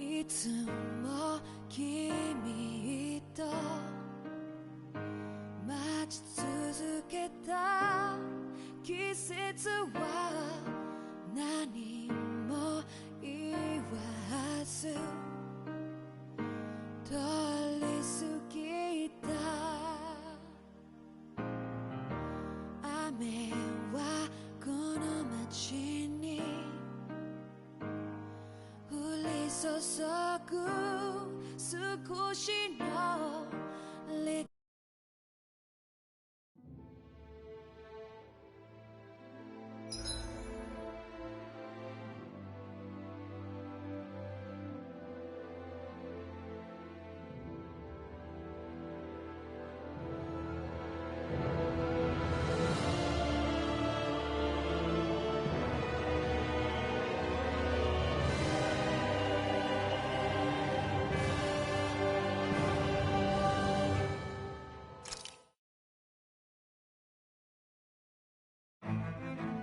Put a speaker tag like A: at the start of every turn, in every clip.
A: いつも君と待ち続けた季節は何も言わず通り過ぎた雨はこの街に降り注ぐ少しのレ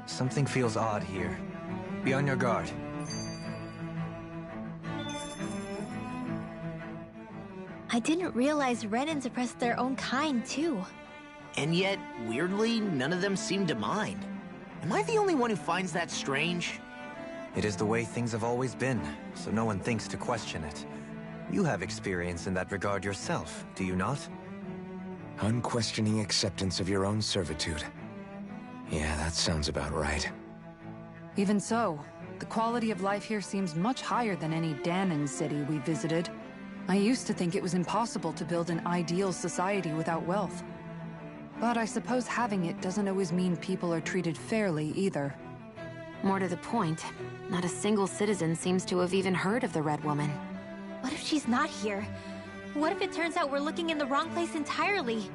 B: Something feels odd here. Be on your guard.
C: I didn't realize Renans oppressed their own kind, too.
D: And yet, weirdly, none of them seem to mind. Am I the only one who finds that strange?
B: It is the way things have always been, so no one thinks to question it. You have experience in that regard yourself, do you not?
E: Unquestioning acceptance of your own servitude. Yeah, that sounds about right.
F: Even so, the quality of life here seems much higher than any Dahnan city we visited. I used to think it was impossible to build an ideal society without wealth. But I suppose having it doesn't always mean people are treated fairly either.
G: More to the point, not a single citizen seems to have even heard of the Red Woman.
C: What if she's not here? What if it turns out we're looking in the wrong place entirely?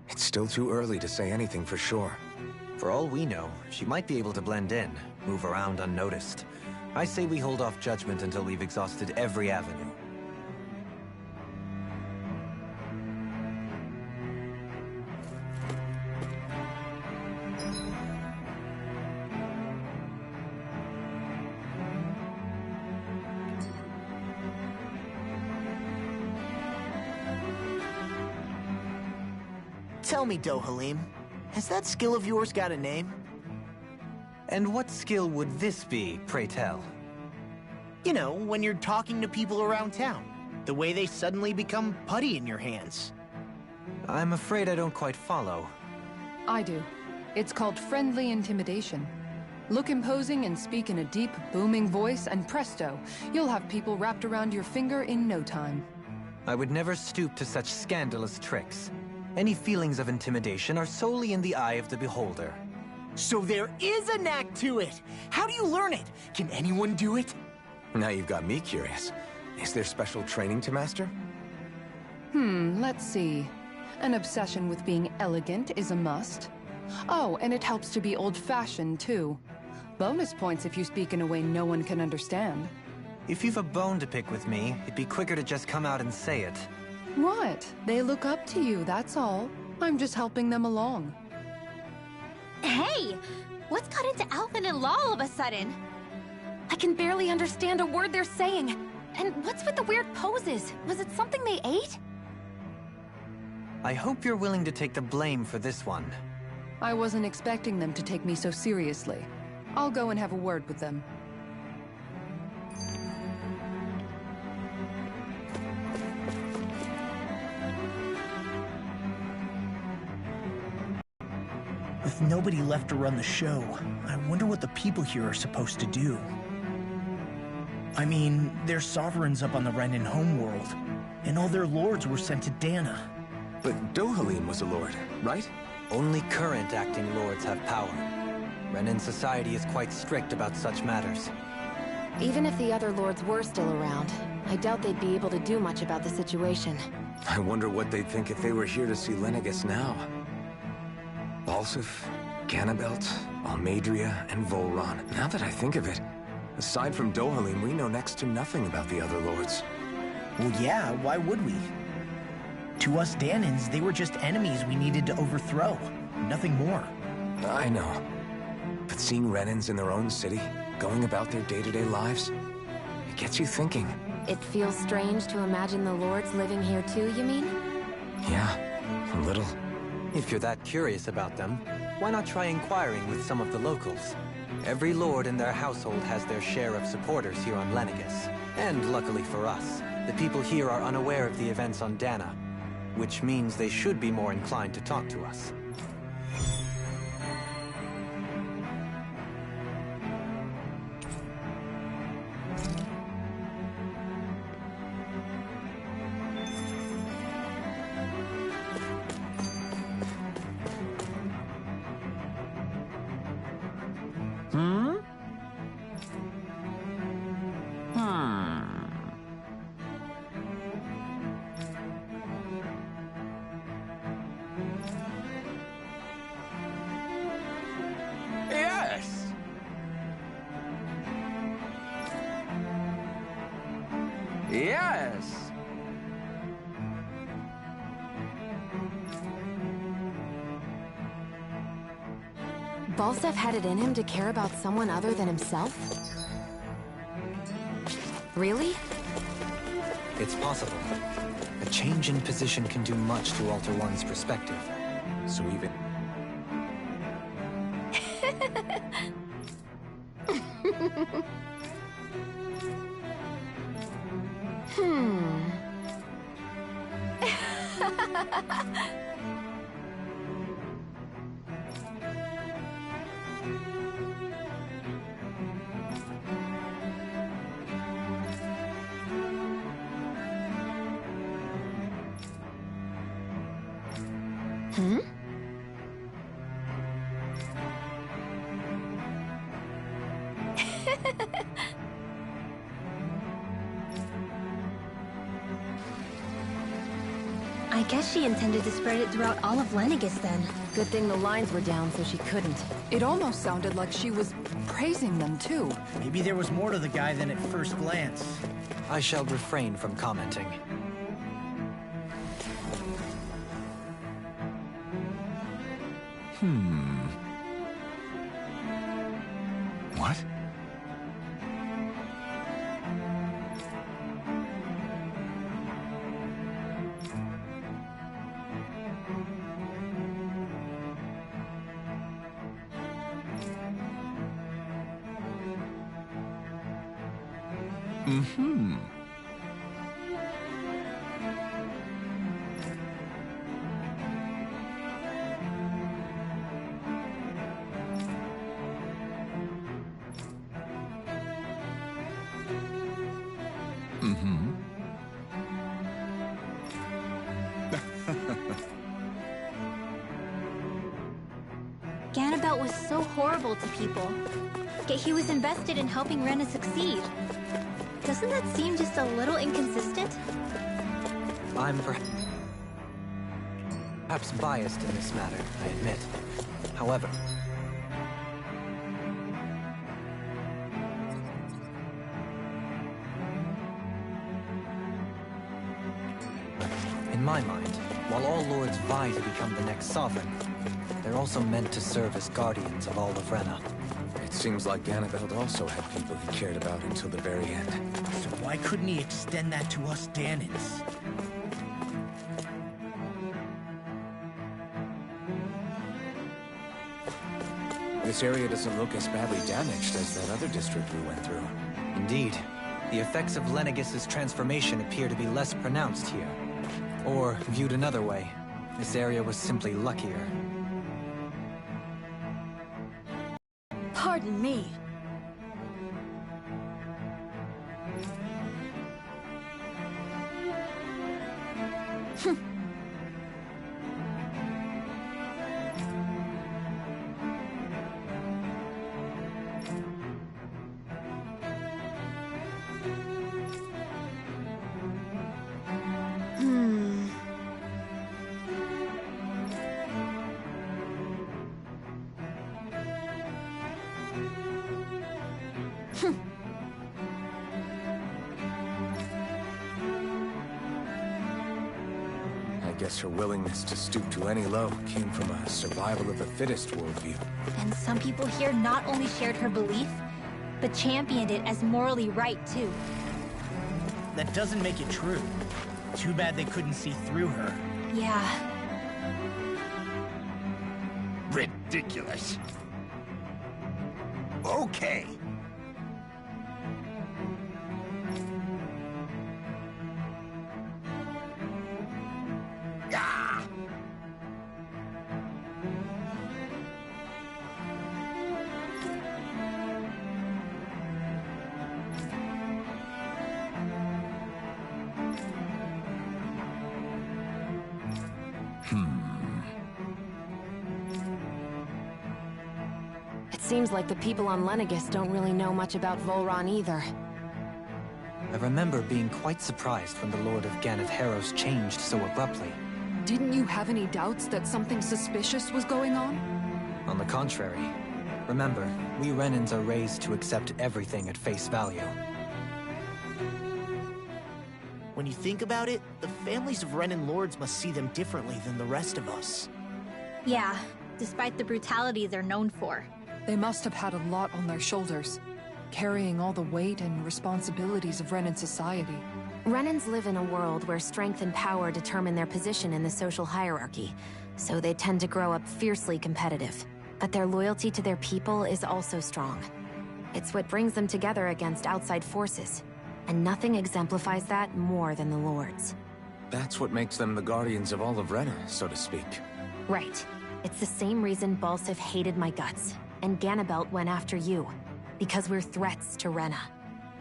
E: It's still too early to say anything for sure.
B: For all we know, she might be able to blend in, move around unnoticed. I say we hold off judgment until we've exhausted every avenue.
D: Tell me, Dohalim, has that skill of yours got a name?
B: And what skill would this be, pray tell?
D: You know, when you're talking to people around town. The way they suddenly become putty in your hands.
B: I'm afraid I don't quite follow.
F: I do. It's called friendly intimidation. Look imposing and speak in a deep, booming voice, and presto, you'll have people wrapped around your finger in no time.
B: I would never stoop to such scandalous tricks. Any feelings of intimidation are solely in the eye of the beholder.
D: So there is a knack to it! How do you learn it? Can anyone do it?
E: Now you've got me curious. Is there special training to master?
F: Let's see. An obsession with being elegant is a must. Oh, and it helps to be old-fashioned, too. Bonus points if you speak in a way no one can understand.
B: If you've a bone to pick with me, it'd be quicker to just come out and say it.
F: What? They look up to you, that's all. I'm just helping them along.
C: Hey! What's got into Alphen and Law all of a sudden?
G: I can barely understand a word they're saying. And what's with the weird poses? Was it something they ate?
B: I hope you're willing to take the blame for this one.
F: I wasn't expecting them to take me so seriously. I'll go and have a word with them.
H: With nobody left to run the show, I wonder what the people here are supposed to do. I mean, they're sovereigns up on the Renan homeworld, and all their lords were sent to Dahna.
E: But Dohalim was a lord, right?
B: Only current acting lords have power. Renan society is quite strict about such matters.
G: Even if the other lords were still around, I doubt they'd be able to do much about the situation.
E: I wonder what they'd think if they were here to see Lenegis now. Balsif, Ganabelt, Almadria, and Volron. Now that I think of it, aside from Dohalim, we know next to nothing about the other lords.
H: Well, yeah, why would we? To us Dahnans, they were just enemies we needed to overthrow. Nothing more.
E: I know. But seeing Renans in their own city, going about their day-to-day lives, it gets you thinking.
G: It feels strange to imagine the lords living here too, you mean?
E: Yeah, a little.
B: If you're that curious about them, why not try inquiring with some of the locals? Every lord in their household has their share of supporters here on Lenegis. And luckily for us, the people here are unaware of the events on Dana, which means they should be more inclined to talk to us.
E: Yes!
G: Balseph had it in him to care about someone other than himself? Really?
B: It's possible. A change in position can do much to alter one's perspective.
E: So even...
C: I guess she intended to spread it throughout all of Lenegis then.
G: Good thing the lines were down so she couldn't.
F: It almost sounded like she was praising them, too.
H: Maybe there was more to the guy than at first glance.
B: I shall refrain from commenting.
E: What?
C: Ganabelt was so horrible to people, yet he was invested in helping Rena succeed. Doesn't that seem just a little inconsistent?
B: I'm perhaps biased in this matter, I admit. However, in my mind, while all lords vie to become the next sovereign, they're also meant to serve as guardians of all of Rena.
E: It seems like Ganabelt also had people he cared about until the very end.
H: So why couldn't he extend that to us Danans?
E: This area doesn't look as badly damaged as that other district we went through.
B: Indeed, the effects of Lenegis' transformation appear to be less pronounced here. Or, viewed another way, this area was simply luckier.
C: Pardon me.
E: I guess her willingness to stoop to any low came from a survival of the fittest worldview.
C: And some people here not only shared her belief, but championed it as morally right too.
H: that doesn't make it true. Too bad they couldn't see through her.
C: Yeah.
I: Ridiculous. Okay. Ah!
G: It seems like the people on Lenegis don't really know much about Volron either.
B: I remember being quite surprised when the Lord of Ganath Haros changed so abruptly.
F: Didn't you have any doubts that something suspicious was going on?
B: On the contrary. Remember, we Renans are raised to accept everything at face value.
D: When you think about it, the families of Renan lords must see them differently than the rest of us.
C: Yeah, despite the brutality they're known for.
F: They must have had a lot on their shoulders, carrying all the weight and responsibilities of Renan society.
G: Renans live in a world where strength and power determine their position in the social hierarchy, so they tend to grow up fiercely competitive. But their loyalty to their people is also strong. It's what brings them together against outside forces, and nothing exemplifies that more than the Lords.
E: That's what makes them the guardians of all of Rena, so to speak.
G: Right. It's the same reason Balsif hated my guts, and Ganabelt went after you. Because we're threats to Rena.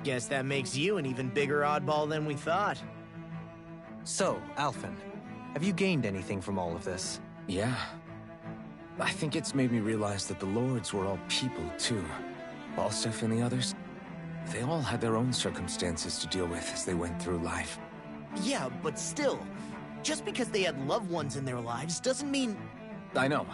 D: Guess that makes you an even bigger oddball than we thought.
B: So, Alphen, have you gained anything from all of this?
E: Yeah. I think it's made me realize that the Lords were all people, too. Balsif and the others, they all had their own circumstances to deal with as they went through life.
D: Yeah, but still, just because they had loved ones in their lives doesn't mean...
E: I know.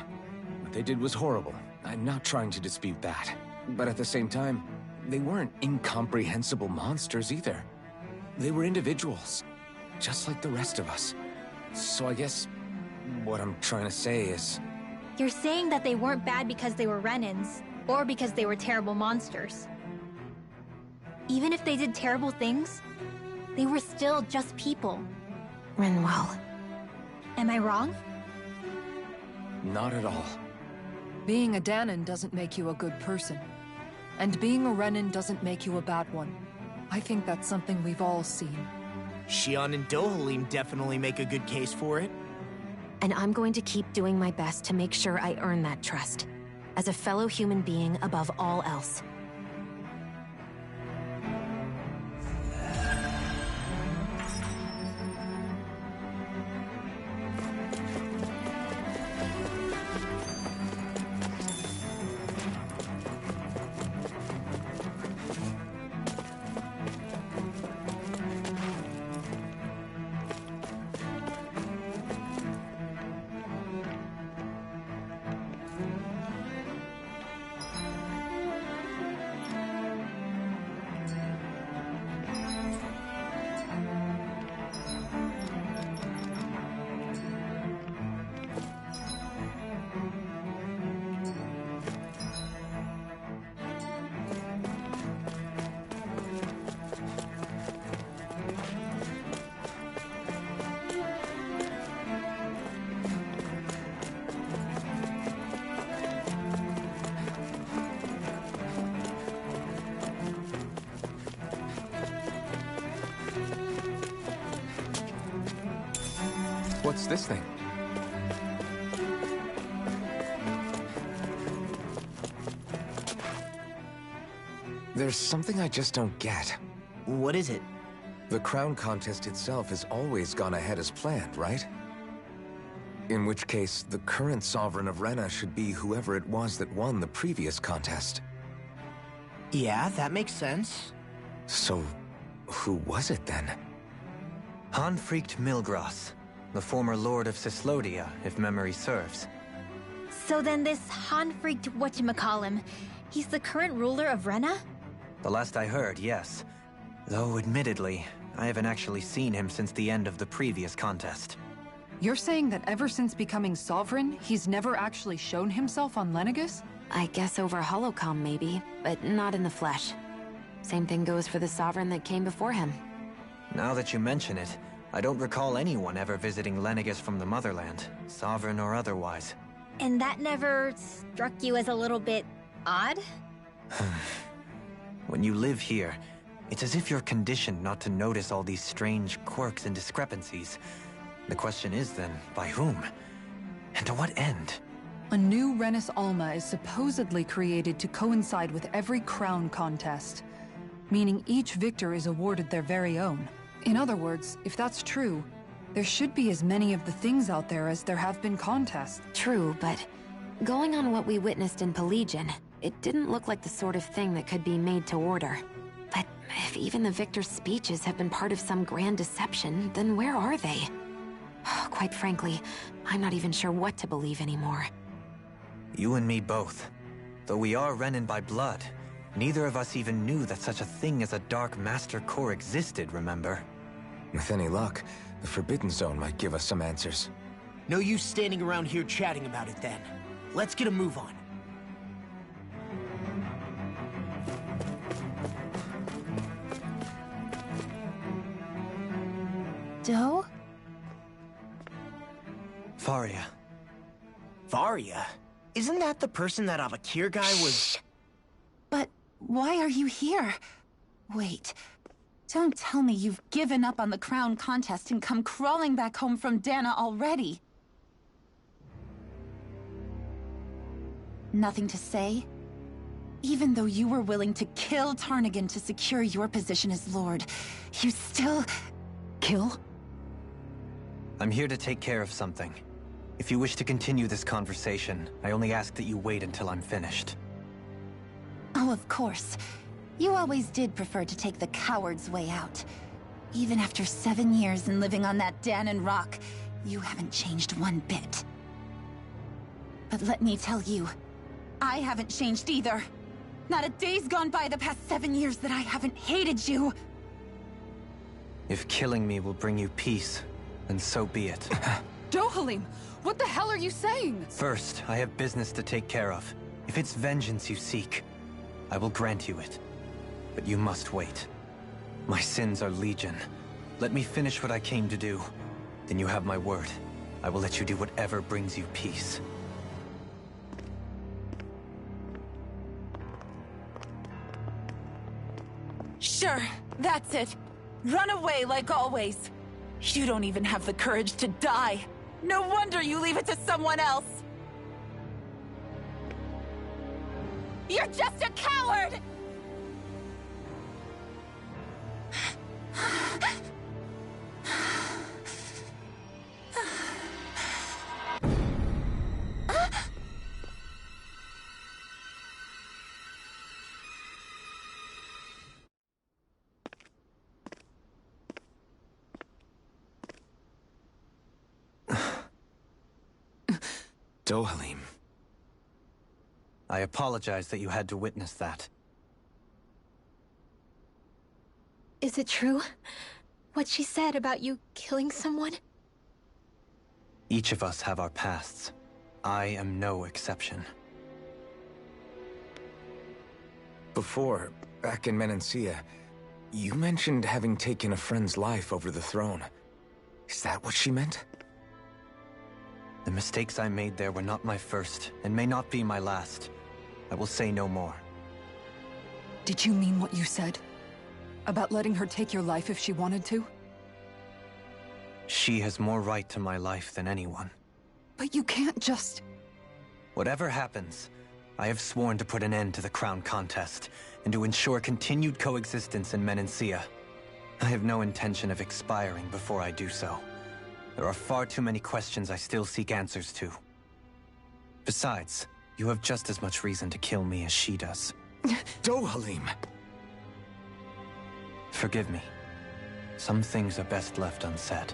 E: What they did was horrible. I'm not trying to dispute that. But at the same time, they weren't incomprehensible monsters either. They were individuals, just like the rest of us. So I guess what I'm trying to say is...
C: You're saying that they weren't bad because they were Renans, or because they were terrible monsters. Even if they did terrible things, they were still just people.
G: Rinwell.
C: Am I wrong?
E: Not at all.
F: Being a Dahnan doesn't make you a good person. And being a Renan doesn't make you a bad one. I think that's something we've all seen.
D: Shion and Dohalim definitely make a good case for it.
G: And I'm going to keep doing my best to make sure I earn that trust. As a fellow human being above all else.
E: What's this thing? There's something I just don't get.
D: What is it?
E: The crown contest itself has always gone ahead as planned, right? In which case, the current sovereign of Rena should be whoever it was that won the previous contest.
D: Yeah, that makes sense.
E: So, who was it then?
B: Hanfrikt Milgras, the former lord of Cyslodia, if memory serves.
C: So then this Hanfrikt whatchamacallem, he's the current ruler of Rena?
B: The last I heard, yes. Though, admittedly, I haven't actually seen him since the end of the previous contest.
F: You're saying that ever since becoming sovereign, he's never actually shown himself on Lenegis?
G: I guess over Holocom maybe, but not in the flesh. Same thing goes for the sovereign that came before him.
B: Now that you mention it, I don't recall anyone ever visiting Lenegis from the motherland, sovereign or otherwise.
C: And that never struck you as a little bit odd?
B: When you live here, it's as if you're conditioned not to notice all these strange quirks and discrepancies. The question is then, by whom? And to what end?
F: A new Renis Alma is supposedly created to coincide with every crown contest, meaning each victor is awarded their very own. In other words, if that's true, there should be as many of the things out there as there have been contests.
G: True, but going on what we witnessed in Pelegion, it didn't look like the sort of thing that could be made to order. But if even the victor's speeches have been part of some grand deception, then where are they? Quite frankly, I'm not even sure what to believe anymore.
B: You and me both. Though we are Renin by blood, neither of us even knew that such a thing as a Dark Master Core existed, remember?
E: With any luck, the Forbidden Zone might give us some answers.
D: No use standing around here chatting about it then. Let's get a move on.
C: Doe?
B: Faria.
D: Varia? Isn't that the person that Avakir guy was...
J: But why are you here? Wait. Don't tell me you've given up on the crown contest and come crawling back home from Dana already. Nothing to say? Even though you were willing to kill Tarnigan to secure your position as Lord, you still...
F: Kill?
B: I'm here to take care of something. If you wish to continue this conversation, I only ask that you wait until I'm finished.
J: Oh, of course. You always did prefer to take the coward's way out. Even after 7 years and living on that Danon rock, you haven't changed one bit. But let me tell you, I haven't changed either. Not a day's gone by the past 7 years that I haven't hated you.
B: If killing me will bring you peace, then so be it.
F: Dohalim, what the hell are you saying?
B: First, I have business to take care of. If it's vengeance you seek, I will grant you it. But you must wait. My sins are legion. Let me finish what I came to do. Then you have my word. I will let you do whatever brings you peace.
J: Sure, that's it. Run away like always. You don't even have the courage to die. No wonder you leave it to someone else. You're just a coward!
E: Dohalim.
B: I apologize that you had to witness that.
C: Is it true? What she said about you killing someone?
B: Each of us have our pasts. I am no exception.
E: Before, back in Menancia, you mentioned having taken a friend's life over the throne. Is that what she meant?
B: The mistakes I made there were not my first, and may not be my last. I will say no more.
F: Did you mean what you said? About letting her take your life if she wanted to?
B: She has more right to my life than anyone.
F: But you can't just...
B: Whatever happens, I have sworn to put an end to the crown contest, and to ensure continued coexistence in Menancia. I have no intention of expiring before I do so. There are far too many questions I still seek answers to. Besides, you have just as much reason to kill me as she does.
E: Dohalim!
B: Forgive me. Some things are best left unsaid.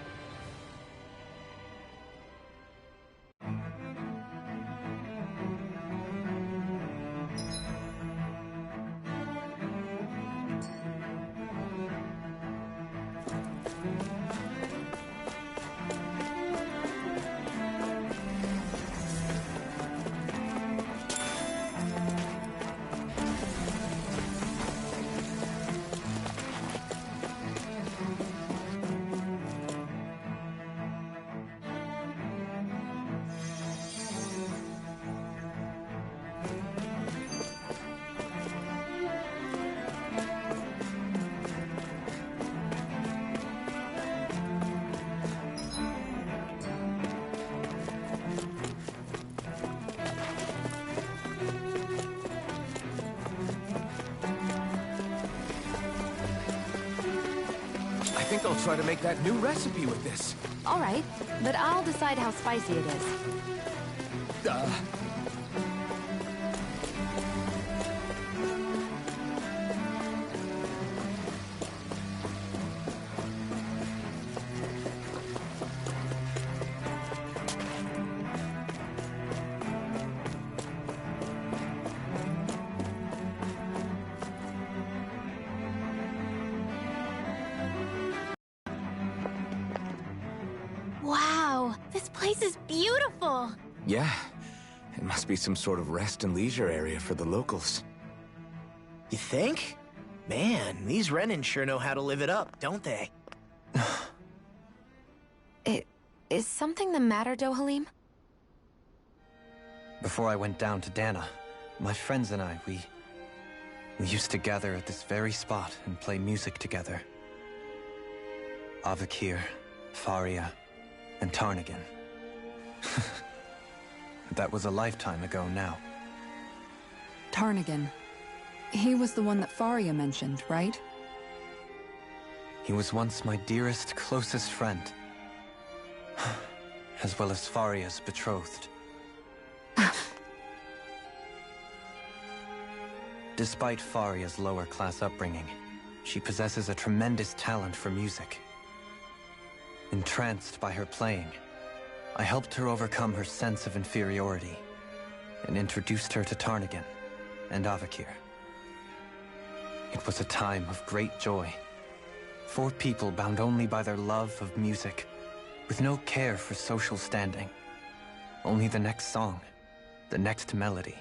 E: think I'll try to make that new recipe with this.
G: All right, but I'll decide how spicy it is.
C: Wow, this place is beautiful!
E: Yeah, it must be some sort of rest and leisure area for the locals.
D: You think? Man, these Renin sure know how to live it up, don't they?
G: Is something the matter, Dohalim?
B: Before I went down to Dana, my friends and I, we used to gather at this very spot and play music together. Avakir, Faria, and Tarnagin. That was a lifetime ago now.
F: Tarnagin. He was the one that Faria mentioned, right?
B: He was once my dearest, closest friend. As well as Faria's betrothed. Despite Faria's lower-class upbringing, she possesses a tremendous talent for music. Entranced by her playing, I helped her overcome her sense of inferiority and introduced her to Tarnagin and Avakir. It was a time of great joy. 4 people bound only by their love of music, with no care for social standing. Only the next song, the next melody.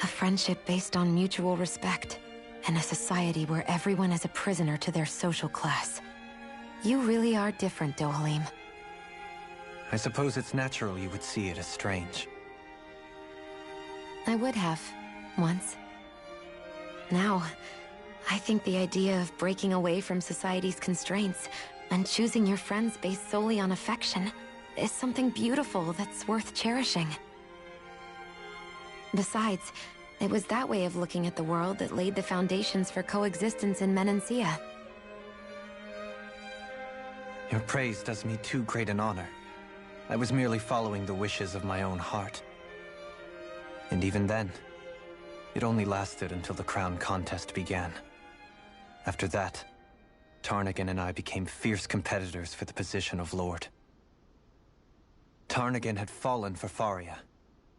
G: A friendship based on mutual respect, and a society where everyone is a prisoner to their social class. You really are different, Dohalim.
B: I suppose it's natural you would see it as strange.
G: I would have, once. Now, I think the idea of breaking away from society's constraints and choosing your friends based solely on affection is something beautiful that's worth cherishing. Besides, it was that way of looking at the world that laid the foundations for coexistence in Menancia.
B: Your praise does me too great an honor. I was merely following the wishes of my own heart. And even then, it only lasted until the crown contest began. After that, Tarnagin and I became fierce competitors for the position of Lord. Tarnagin had fallen for Faria.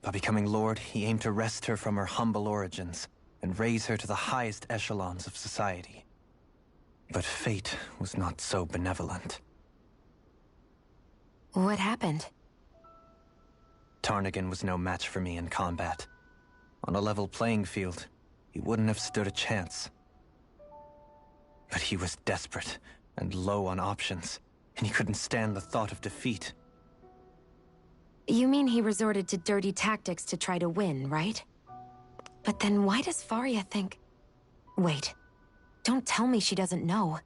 B: By becoming Lord, he aimed to wrest her from her humble origins and raise her to the highest echelons of society. But fate was not so benevolent.
G: What happened?
B: Tarnagin was no match for me in combat. On a level playing field, he wouldn't have stood a chance. But he was desperate and low on options, and he couldn't stand the thought of defeat.
G: You mean he resorted to dirty tactics to try to win, right? But then why does Faria think... Wait, don't tell me she doesn't know.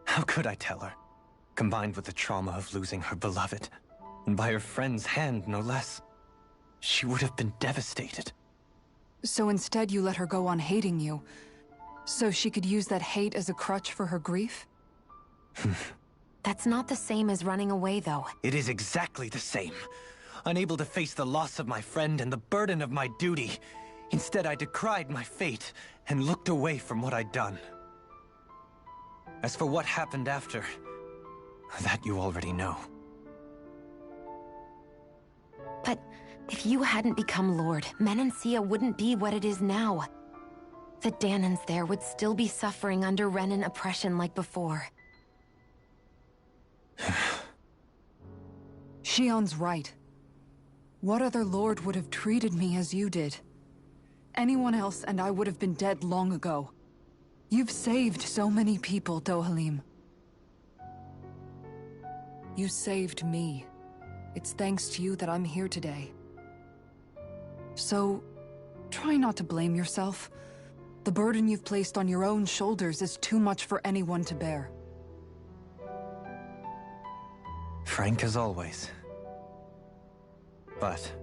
B: How could I tell her? Combined with the trauma of losing her beloved, and by her friend's hand, no less. She would have been devastated.
F: So instead you let her go on hating you, so she could use that hate as a crutch for her grief?
G: That's not the same as running away, though.
B: It is exactly the same. Unable to face the loss of my friend and the burden of my duty, instead I decried my fate and looked away from what I'd done. As for what happened after, that you already know.
G: But if you hadn't become Lord, Menancia wouldn't be what it is now. The Danans there would still be suffering under Renin oppression like before.
F: Shion's right. What other lord would have treated me as you did? Anyone else and I would have been dead long ago. You've saved so many people, Dohalim. You saved me. It's thanks to you that I'm here today. So, try not to blame yourself. The burden you've placed on your own shoulders is too much for anyone to bear.
B: Frank as always. but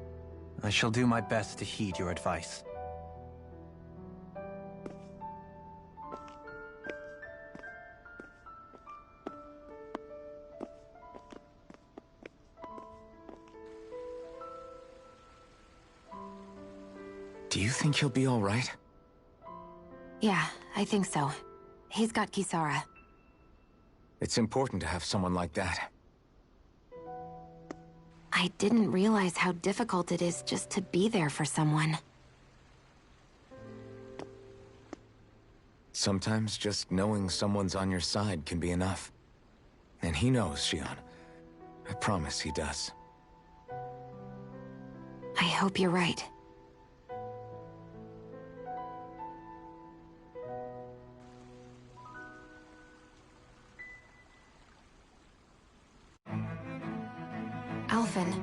B: I shall do my best to heed your advice.
E: Do you think he'll be all right?
G: Yeah, I think so. He's got Kisara.
E: It's important to have someone like that.
G: I didn't realize how difficult it is just to be there for someone.
E: Sometimes just knowing someone's on your side can be enough. And he knows, Shion. I promise he does.
G: I hope you're right. Alphen.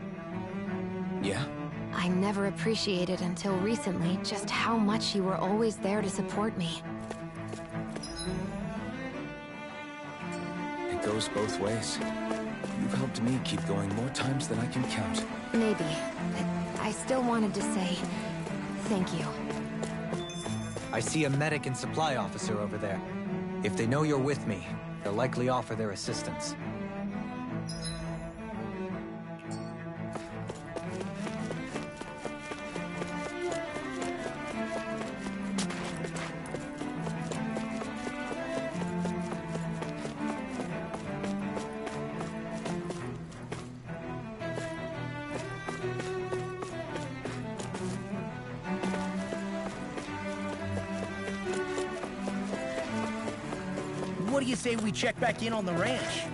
E: Yeah?
G: I never appreciated until recently just how much you were always there to support me.
E: It goes both ways. You've helped me keep going more times than I can count.
G: Maybe, but I still wanted to say thank you.
B: I see a medic and supply officer over there. If they know you're with me, they'll likely offer their assistance.
D: What do you say we check back in on the ranch?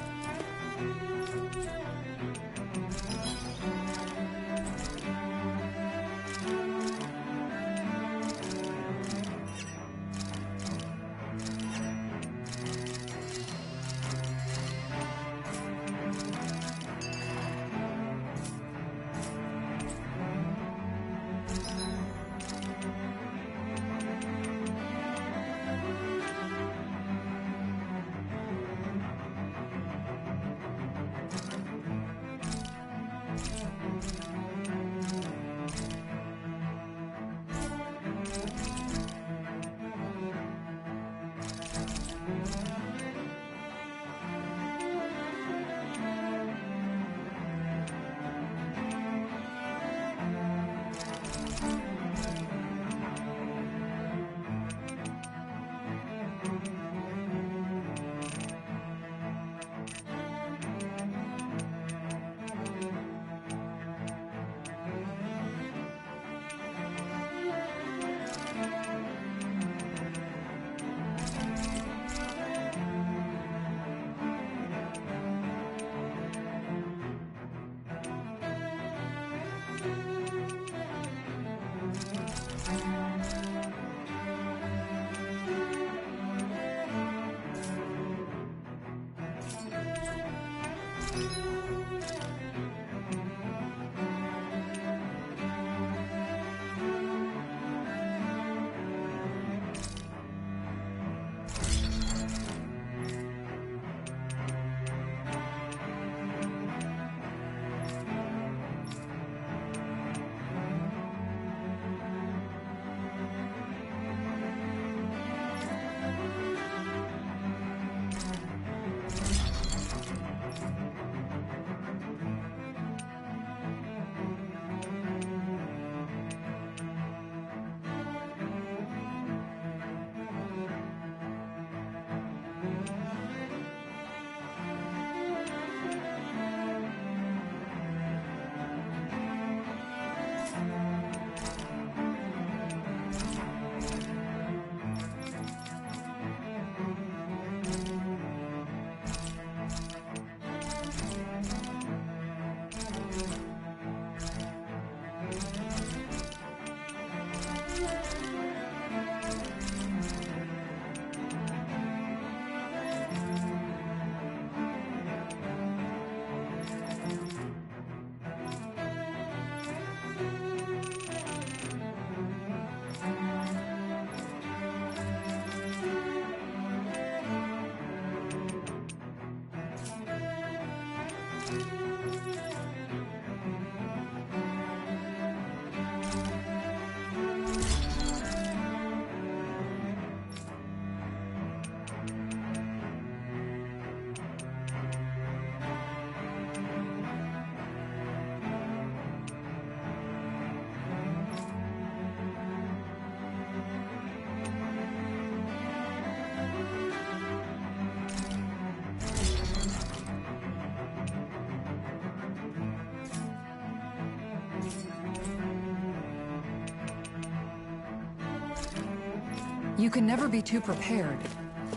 F: You can never be too prepared.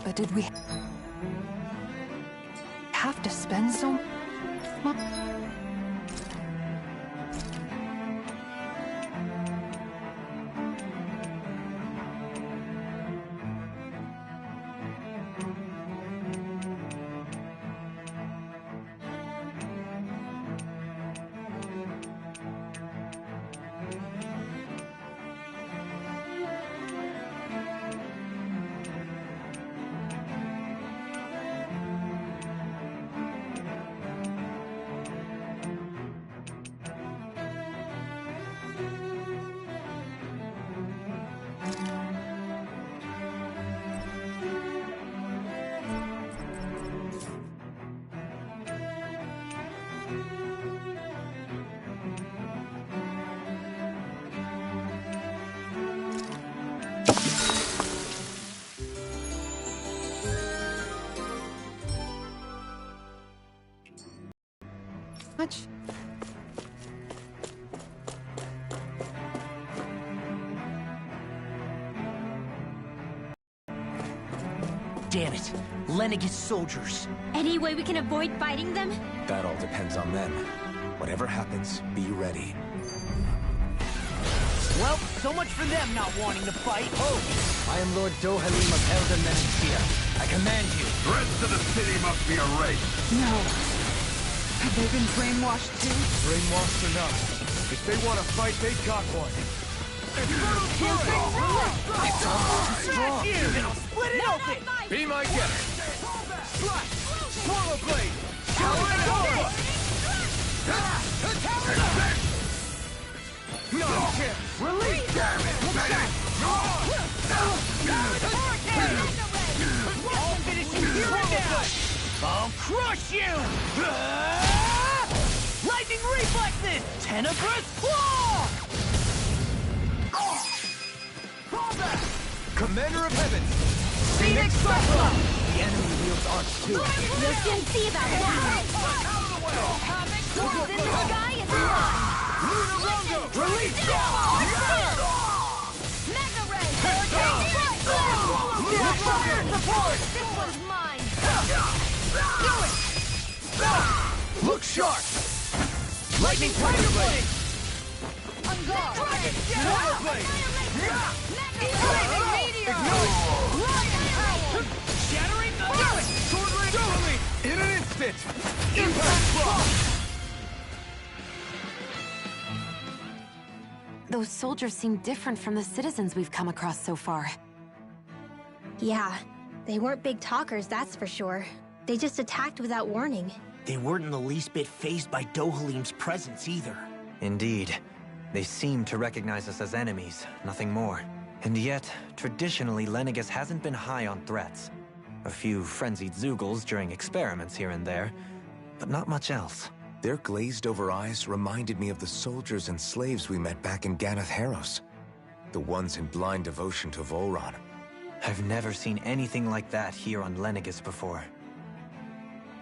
F: But did we have to spend so much?
D: Damn it. Lenegis soldiers.
C: Any way we can avoid fighting them?
E: That all depends on them. Whatever happens, be ready.
D: Well, so much for them not wanting to fight.
B: Oh! I am Lord Dohalim of Elden Menentia. I command you.
I: The rest of the city must be erased.
F: No. Have they been brainwashed too?
K: Brainwashed enough. If they want to fight, they got one.
D: It's almost strong. Then I'll split it open.
K: Be my guest. Slash! Swallow blade! Power and over! No chance!
I: Release! Damn it!
D: I'll finish you here and now. I'll crush you! Lightning reflexes! Tenebrous claw!
K: Commander of Heavens!
D: Phoenix Cyclone!
B: The enemy wields arch too.
C: You'll soon see about that. Swords in the sky and fly.
K: Luna Rondo!
C: Release Mega Ray! Support! This one's mine!
K: Look sharp! Lightning Tiger Blade!
C: On guard!
K: Swallow Blade!
D: Shattering thunder!
K: Sword Blade! In an instant! Impact Block!
G: Those soldiers seem different from the citizens we've come across so far.
C: Yeah, they weren't big talkers, that's for sure. They just attacked without warning.
D: They weren't in the least bit fazed by Dohalim's presence either.
B: Indeed. They seem to recognize us as enemies, nothing more. And yet, traditionally, Lenegis hasn't been high on threats. A few frenzied Zeugles during experiments here and there, but not much else.
E: Their glazed-over eyes reminded me of the soldiers and slaves we met back in Ganath Haros. The ones in blind devotion to Volron.
B: I've never seen anything like that here on Lenegis before.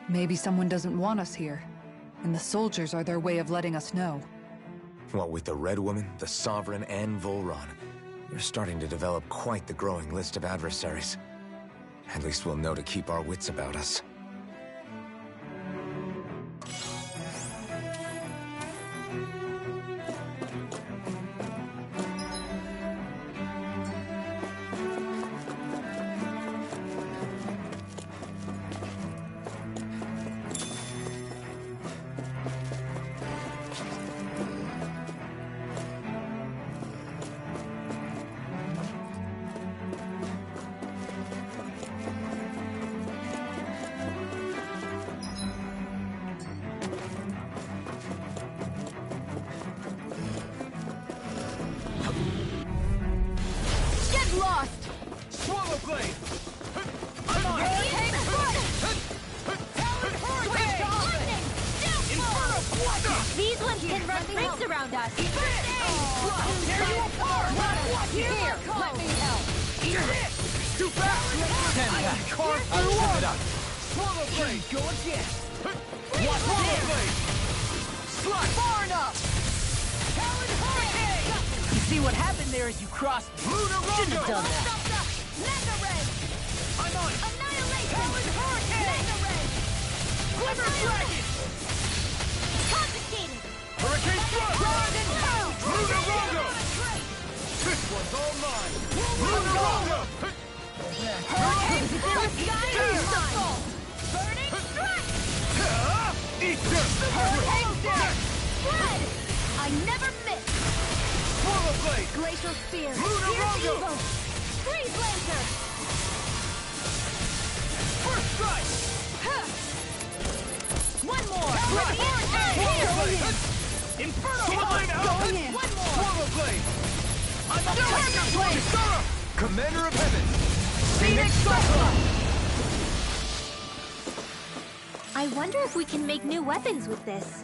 F: Maybe someone doesn't want us here, and the soldiers are their way of letting us know.
E: What with the Red Woman, the Sovereign, and Volron, we're starting to develop quite the growing list of adversaries. At least we'll know to keep our wits about us.
C: These ones can run rings around us.
K: Tear you apart! Here, let me help! Too fast!
B: Stand back.
K: Carve through it up! Swallow blade! Go again! Swallow blade! Slide! Far enough! Talon Hurricane!
D: You see what happened there as you crossed?
K: Luna Rondo!
D: Shouldn't have done that.
K: Mega Ray! I'm on!
J: Annihilation!
K: Talon Hurricane!
J: Mega Ray!
K: Glimmer Dragon!
J: Confiscated!
K: Hurricane Thrust!
J: Dragon Pound!
K: Lunarongo! This one's all mine! Lunarongo!
J: Hurricane Strike! Beast Assault! Burning Strike!
K: Eat this!
J: Hurricane Death! Spread! I never miss!
K: Swallow Blade!
J: Glacial Spear!
K: Lunarongo!
J: Pierce Evo! Freeze Lancer!
K: First strike!
J: One more!
K: Swallow Blade! Inferno Blade out!
J: Going in! One more!
K: Swallow Blade! I'm a
J: Tiger Blade!
K: Commander of Heaven!
J: Phoenix Cyclops!
C: I wonder if we can make new weapons with this.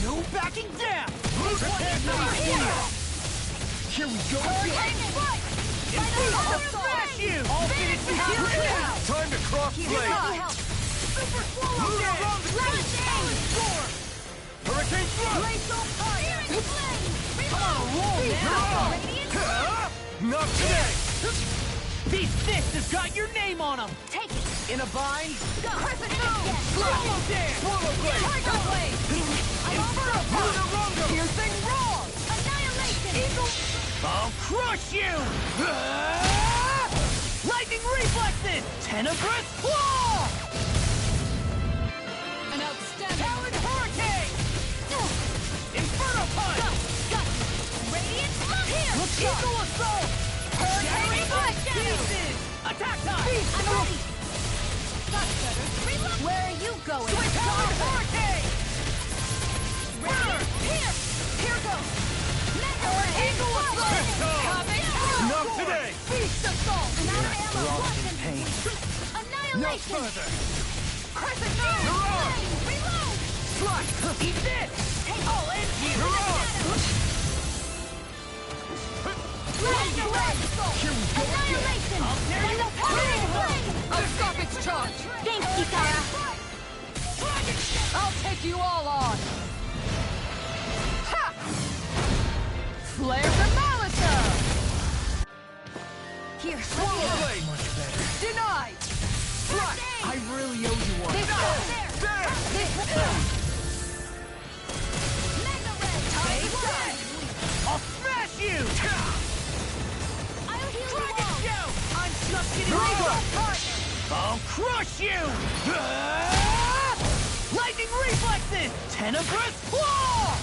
K: No backing down! Here we go again! Smash you! All finish here! Time to cross blade! Super Swallow Hurricane Thrust! Come on, roll now! Not today! These fists has got your name on them!
J: Take it!
K: In a bind?
J: Crescent Moon!
K: Swallow Dance! Swallow Blade!
J: Tiger Blade!
K: Inferno Lunarongo!
J: Piercing Roar! Annihilation!
K: Eagle! I'll crush you! Lightning Reflexes! Tenebrous Claw!
F: An outstanding...
K: Talon Hurricane! Inferno Punch!
J: Radiant Lock here!
K: Eagle Assault!
J: Hurricane Black
K: Pieces! Attack time!
J: I'm ready! That's better. Reload! Where are you going?
K: Switch Talon Hurricane!
J: Burn! Here! Here goes! Mega Ray!
K: Eagle Assault! Not today!
J: Beast Assault! I'm out of ammo!
B: Lost in pain.
K: No
J: Annihilation!
K: further!
J: Crescent Moon!
K: Mirage!
J: Reload!
K: Slide! Eat this!
J: Take
K: I'll end you! Mirage!
J: Mega Ray!
K: Here we go again!
J: Annihilation!
K: I'll tear you apart!
F: I'll stop its charge!
C: Thanks, Kitara.
F: I'll take you all on! Ha! Flare the Malisa!
J: Here,
K: Swallow Blade!
H: Much better.
F: Denied!
K: Slide! I really owe you one. There!
J: Mega Ray!
K: Take that! I'll smash you!
J: I'll heal you
K: Dragon
J: all!
K: Shout! I'm just getting over! I'll crush you! Lightning Reflexes! Tenebrous Claw!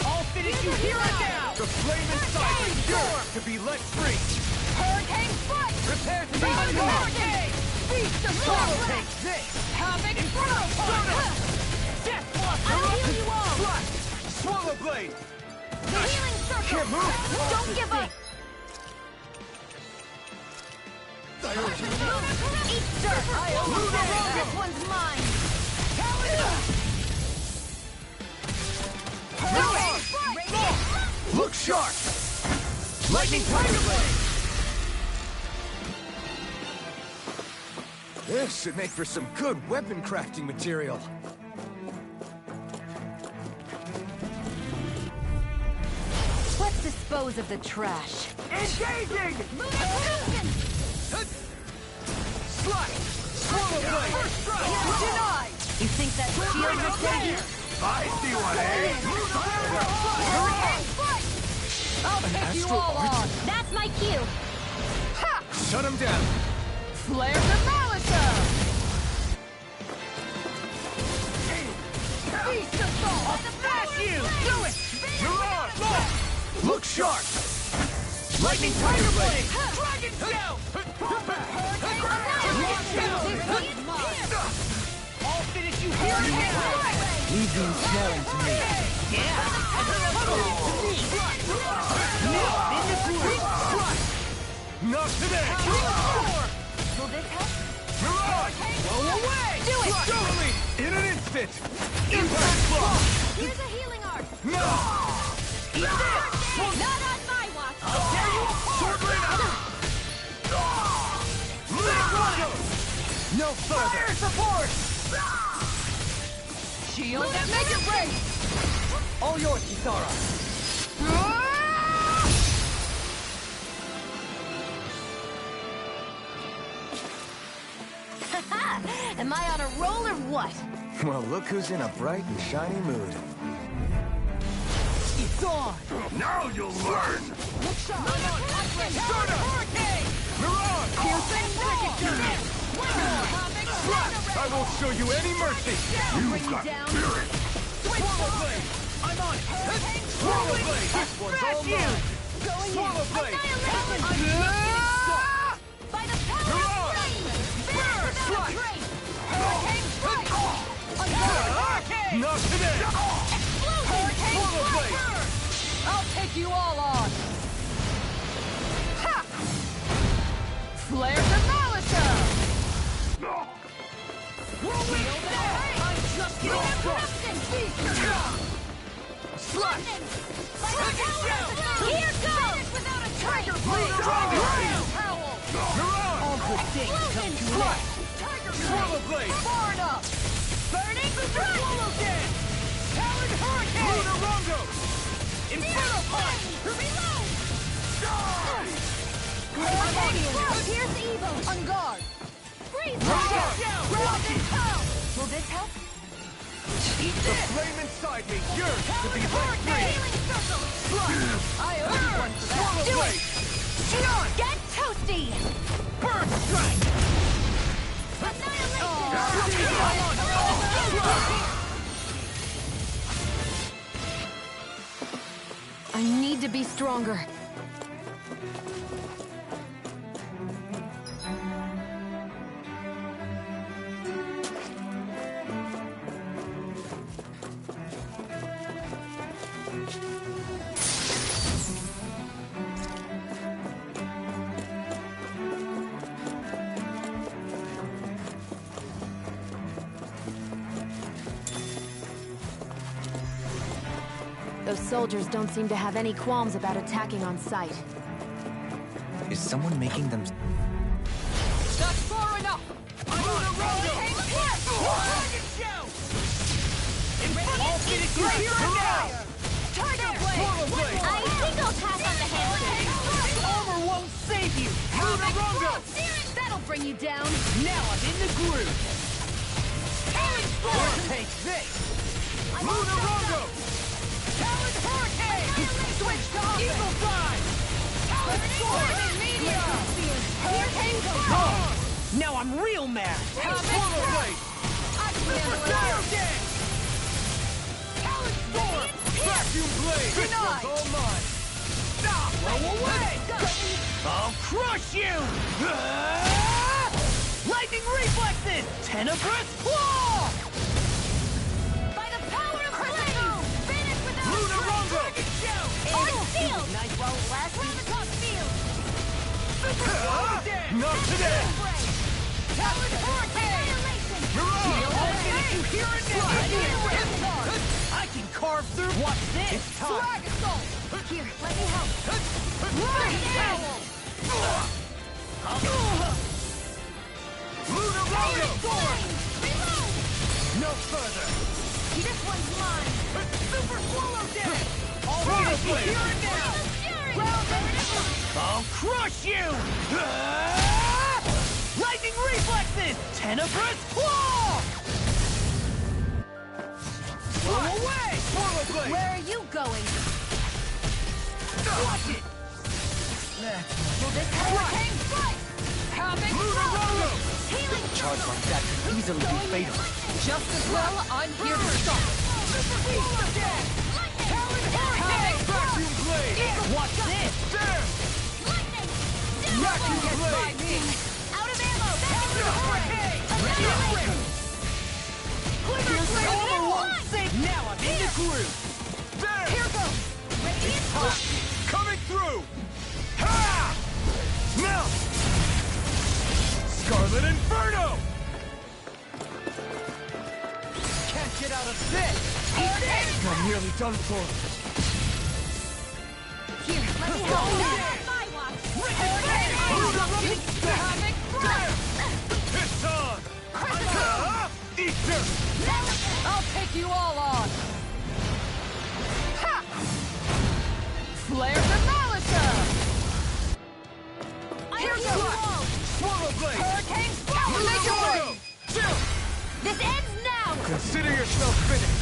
K: I'll finish you here and now! The flame inside is yours to be let free!
J: Hurricane Strike!
K: Prepare to be
J: Talon
K: unlocked!
J: Hurricane! Beast
K: Swallow
J: Assault!
K: take this!
J: Havoc Inferno Punch!
K: Death Block!
J: I'll heal you all!
K: Slide! Swallow Blade!
J: Healing Circle!
K: Can't move!
J: Don't give up! Eat dirt! This one's mine!
K: Look sharp! Lightning Tiger Blade! This should make for some good weapon crafting material.
J: Let's dispose of the trash.
K: Engaging! Slide! Swallow Blade! First strike!
J: Denied! You think that shield will save you?
I: I see what
J: Hurricane Strike!
F: I'll take you all on!
C: That's my cue.
F: Ha!
K: Shut him down!
F: Flare the Malisa!
J: Beast Assault!
K: I'll smash you! Do it! Mirage! Look sharp! Lightning Tiger Blade! Dragon Shout! I'll finish you here and now!
B: Leave the ensnaring to me.
K: Not today!
J: Will this help?
K: Mirage! Blow away!
J: Do it!
K: Totally! In an instant! Impact Block!
J: Here's a healing art!
K: No! Eat this!
A: Not on my watch!
K: I'll tear you apart! Sword Rain! No further! Fire support! Shield and make it rain!
B: All yours, Kisara.
G: Am I on a roll or what?
E: Well, look who's in a bright and shiny mood.
K: It's on!
I: Now you'll learn!
K: Look sharp! Start up! Hurricane! Mirage! Piercing Negative! I won't show you any mercy!
I: You've got spirit!
K: Swallow Blade! I'm on it! Swallow Blade! This one's all mine! Swallow Blade!
A: By the power of flame! Bear without a trace! Hurricane strike!
K: Hurricane! Not today!
A: Hurricane
K: Swallow Blade!
F: I'll take you all on! Ha! Flare the Malachor!
K: I'm just getting started! Slut!
A: Here goes! Without a
K: Tiger
A: trace!
K: Blade!
A: Howl!
K: Mirage! All good things come to an end!
A: Tiger
K: Swallow Blade!
A: Far enough! Burning strike!
K: Swallow Dance! Talon Hurricane! Lunarongo! Inferno Punch!
A: Reload!
K: Die!
A: Hurricane! Pierce evil!
F: On guard!
A: Freeze!
K: Rush down! Block it!
A: Will this help?
K: Eat the flame inside me! Yours to be let free! Slut!
F: I owe you one for that!
K: Swallow Blade! Shion!
A: Get toasty!
K: Burn Strike!
G: I need to be stronger. Those soldiers don't seem to have any qualms about attacking on sight.
B: Is someone making them...
F: That's far enough!
K: I'm on a roll! Dragon Shout! All Phoenix is here and now!
A: Tiger
K: Swallow Blade!
A: I think I'll pass on the hand.
K: Armor won't save you! Lunarongo!
A: That'll bring you down.
K: Now I'm in the groove! Take this! Lunarongo! Talon Hurricane! Switch to Eagle Fly! Talon Sword! Hurricane! Now I'm real mad! Swallow Blade! Fire Dance! Talon Sword! Vacuum Blade! This one's all mine! Blow away! I'll crush you! Lightning Reflexes! Tenebrous Claw!
A: By the power of flame! Finish without
K: Lunarongo!
A: On field! Nice while it lasts. Ravitop field!
K: Not today!
A: Talon Hurricane!
K: You hear it now? I can carve through. What's this? It's time.
A: Slag Assault! Here, let me help.
K: Lunarongo!
A: Reload!
K: No further.
A: This one's mine.
K: Super Swallow Dance! Swallow Blade! Here and now! I'll crush you! Lightning Reflexes! Tenebrous Claw! Blow away! Swallow Blade!
A: Where are you going?
K: Watch it!
A: Will this hurricane strike? Havoc!
K: Lunarongo!
A: Healing
B: Charge like that could easily be fatal.
F: Just as well, I'm here to stop.
K: Super Swallow Dance! Talon Hurricane! Vacuum Blade! What's this? There!
A: lightning!
K: Vacuum Blade!
A: Out of ammo!
K: Talon Hurricane!
A: Annihilation!
K: Clear
A: Blade
K: Armor
A: in
K: won't
A: one!
K: save! Now I'm in the groove! There!
A: Here goes! Radiant Flash!
K: Coming through! Ha! Melt! Scarlet Inferno! Can't get out of this! You're nearly done for. my watch! It's on! Eater!
F: I'll take you all on! Ha! Flare the Malisa!
K: Here's a light! Swallow blade!
F: Hurricane Flower! Make your way!
K: Chill!
C: This ends now!
K: Consider yourself finished!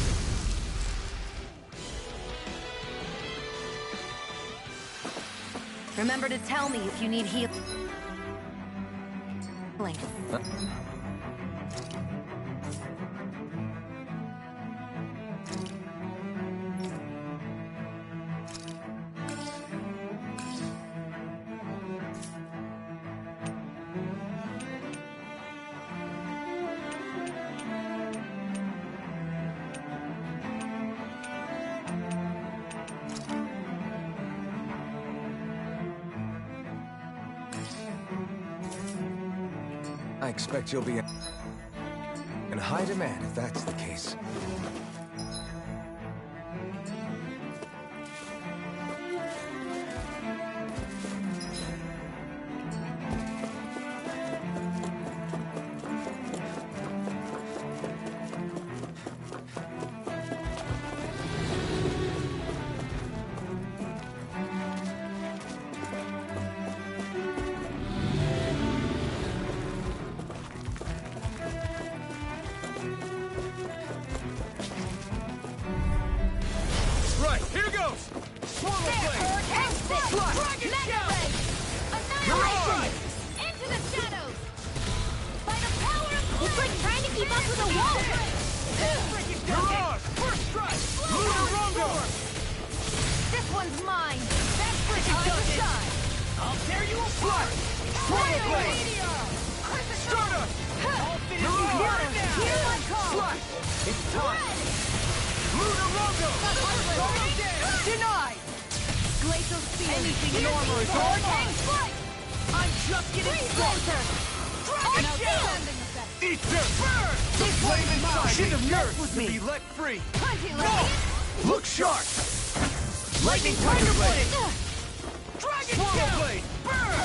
G: Remember to tell me if you need healing.
E: I expect you'll be in high demand if that's the case.
K: Right, here goes! Swallow blade!
C: Dragon Shell! Annihilation! Into the shadows! By the power of it's like trying to keep up with a wall!
K: Mirage! First strike! Lunar Rondo!
C: This one's mine!
K: That's freaking good!
C: I'll tear you apart!
K: Swallow blade! Stardust! Mirage!
C: Here's my call!
K: Slash! It's time! Lunar Rondo!
F: Denied!
C: Glacial Spear!
K: Anything in armor is
C: Hurricane Strike!
K: I'm just getting started!
C: Dragon Shell!
K: Eater! Burn! The flame inside should have yearns to be let free! No! Look sharp! Lightning Tiger Blade! Dragon Swallow Blade! Burn!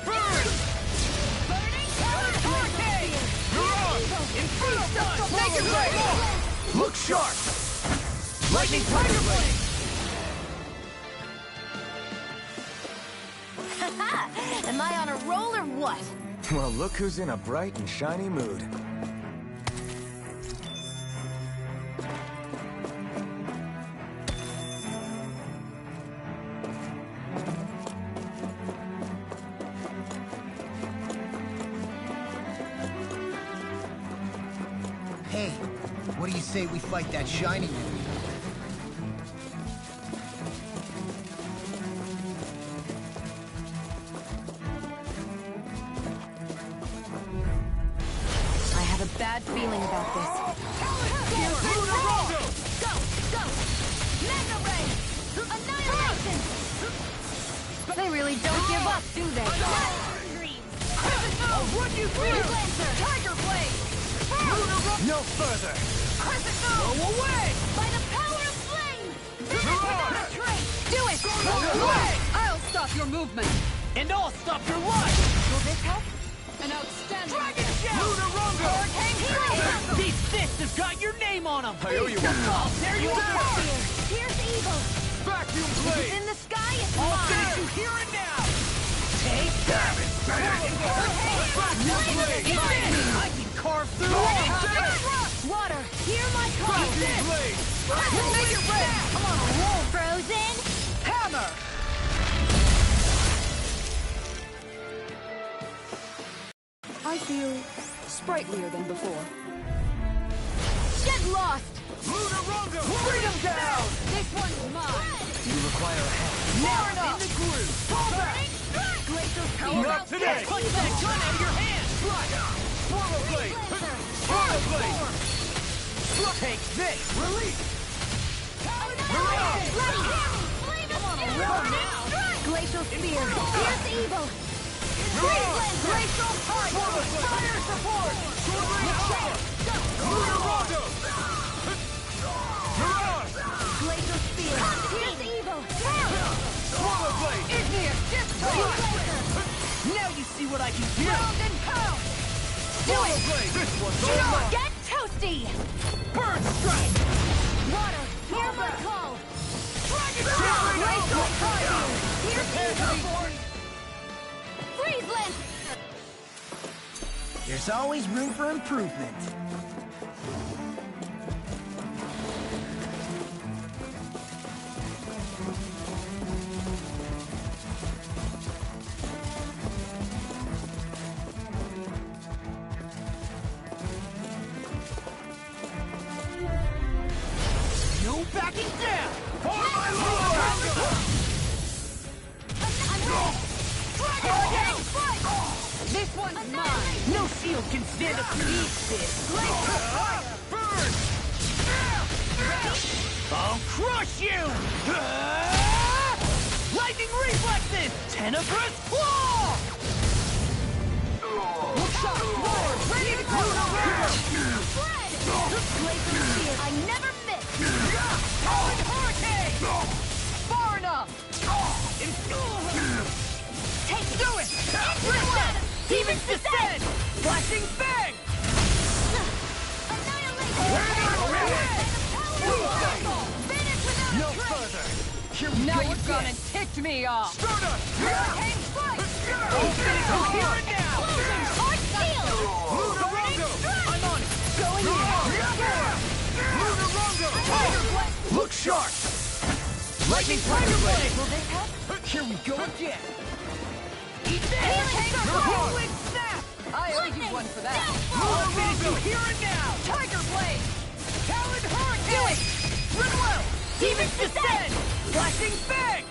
K: Burn!
C: Burning Hurricane!
K: Mirage! Inferno Dust! Make it right! Look sharp! Lightning Tiger Blade!
G: Am I on a roll or what?
E: Well, look who's in a bright and shiny mood.
D: Hey, what do you say we fight that shiny enemy?
G: I have a bad feeling about this.
K: Lunar Rondo!
C: Go! Go! Mega Ray! Annihilation!
G: They really don't give up, do they?
K: I'll run you through!
C: Tiger Blade!
K: No further!
C: Crescent
K: Go away!
C: By the power of flame!
K: Mirage!
F: Do it! I'll stop your movement!
K: And I'll stop your life!
C: Will this help?
F: An outstanding...
K: Dragon Shell! Lunar Rondo! These fists have got your name on them! I owe you one. I'll tear you apart!
C: Here's evil!
K: Vacuum
C: If
K: blade!
C: it's in the sky, it's
K: I'll
C: mine!
K: finish you here and now! Take that! Vacuum blade! I can carve through all this!
C: Water, hear my call!
K: Vacuum blade!
C: Make it red! I'm on a roll! Frozen!
F: Hammer! I feel sprightlier than before.
C: Get lost!
K: Lunar Rondo! Bring him down!
F: This one's mine!
E: You require a hand.
K: Now in the groove! Pull back!
C: Glacial Spear!
K: Not today! Punch that gun out of your hand! Swallow blade! Swallow blade! Take this! Release! Mirage!
C: Glacial Spear! Here's evil!
K: Mirage!
C: Glacial Heart!
K: Swallow blade! Fire support! Lunar Rondo! Mirage!
C: Glacial Spear! Here's evil!
K: Swallow Now you see what I can do!
A: Round and pound! Do it!
K: This one's all mine!
A: Get toasty!
K: Burn strike!
A: Water, hear my call! Dragon
K: Blaze
A: Blaze
K: on
A: on
K: Here's
A: Freeze Lance!
D: There's always room for improvement.
K: No backing down!
A: This one's mine!
K: No shield can stand up to this! Burn! I'll crush you! Lightning reflexes! Tenebrous claw! Look shot! Forward! Ready to go!
A: Fred! Laser shield! I never miss!
K: Talon hurricane!
A: Far enough!
K: Take it! Do it! Demons descend! Flashing bang! No further! Here we
F: Now
K: go
F: you've
K: again.
F: gone and ticked me off!
K: Starter! Hurricane strike! I'll finish you here and now! Lunar Rondo! I'm on it! Going in! Lunar Rondo! Tiger Blade! Look sharp! Lightning Tiger Blade!
A: Will this help?
K: Here we go again! Eat this! Whirlwind Snap!
F: I owe you one for that.
K: I'll finish you here and now!
A: Tiger Blade!
K: Talon Hurricane! Run well! Demons descend! Flashing bang!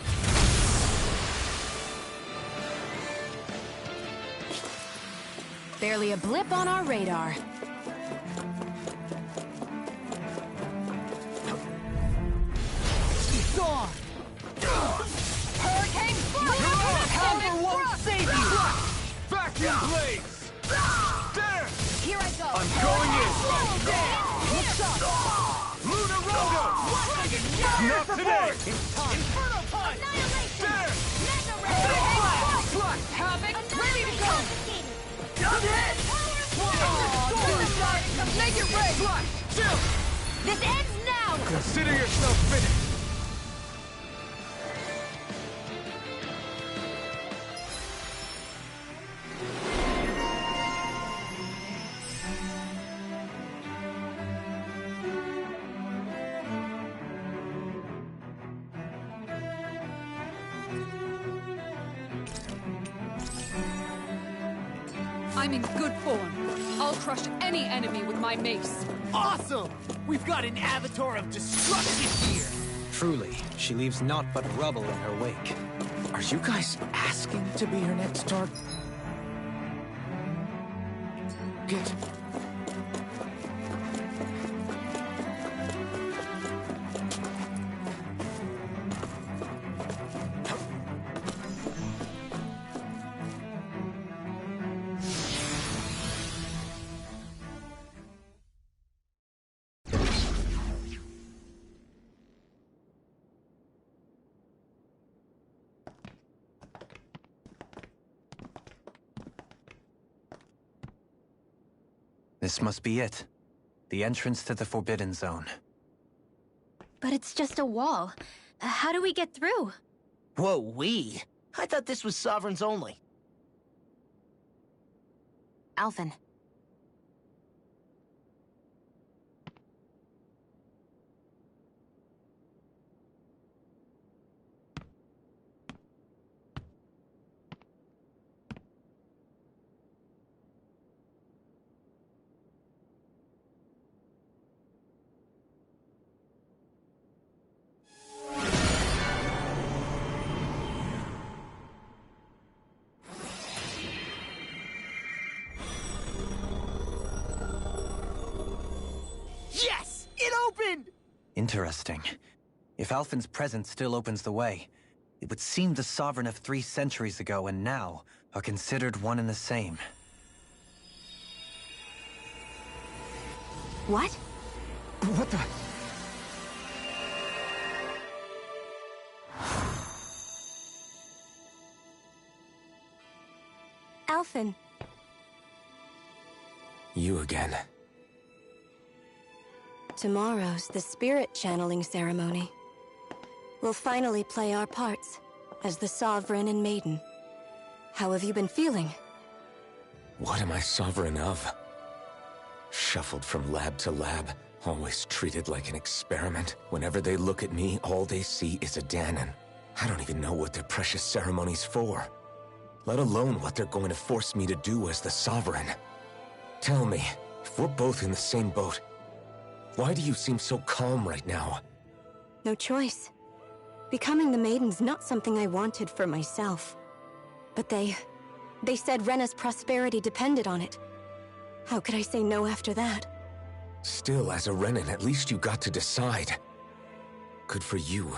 G: Barely a blip on our radar.
K: It's on!
A: Hurricane Frost!
K: Power won't save you! Vacuum blades! There!
A: Here I go!
K: I'm going in! Lunar Rondo! Not today! It's time! Inferno Punch! There! Flash!
A: Havoc! Ready to go!
K: Make it red! Flash! Chill!
A: This ends now!
K: Consider yourself finished!
F: I'm in good form. I'll crush any enemy with my mace.
K: Awesome! We've got an avatar of destruction here!
B: Truly, she leaves naught but rubble in her wake.
E: Are you guys asking to be her next target?
B: This must be it. The entrance to the Forbidden Zone.
C: But it's just a wall. How do we get through?
D: Whoa, we? I thought this was Sovereigns only.
G: Alphen.
K: Yes! It opened!
B: Interesting. If Alphen's presence still opens the way, it would seem the Sovereign of 3 centuries ago and now are considered one and the same.
G: What?
E: What the?
G: Alphen.
E: You again.
L: Tomorrow's the spirit channeling ceremony. We'll finally play our parts as the Sovereign and Maiden. How have you been feeling?
E: What am I sovereign of? Shuffled from lab to lab, always treated like an experiment. Whenever they look at me, all they see is a Dahnan. I don't even know what their precious ceremony's for, let alone what they're going to force me to do as the Sovereign. Tell me, if we're both in the same boat, why do you seem so calm right now?
L: No choice. Becoming the Maiden's not something I wanted for myself. But they said Rena's prosperity depended on it. How could I say no after that?
E: Still, as a Renan, at least you got to decide. Good for you.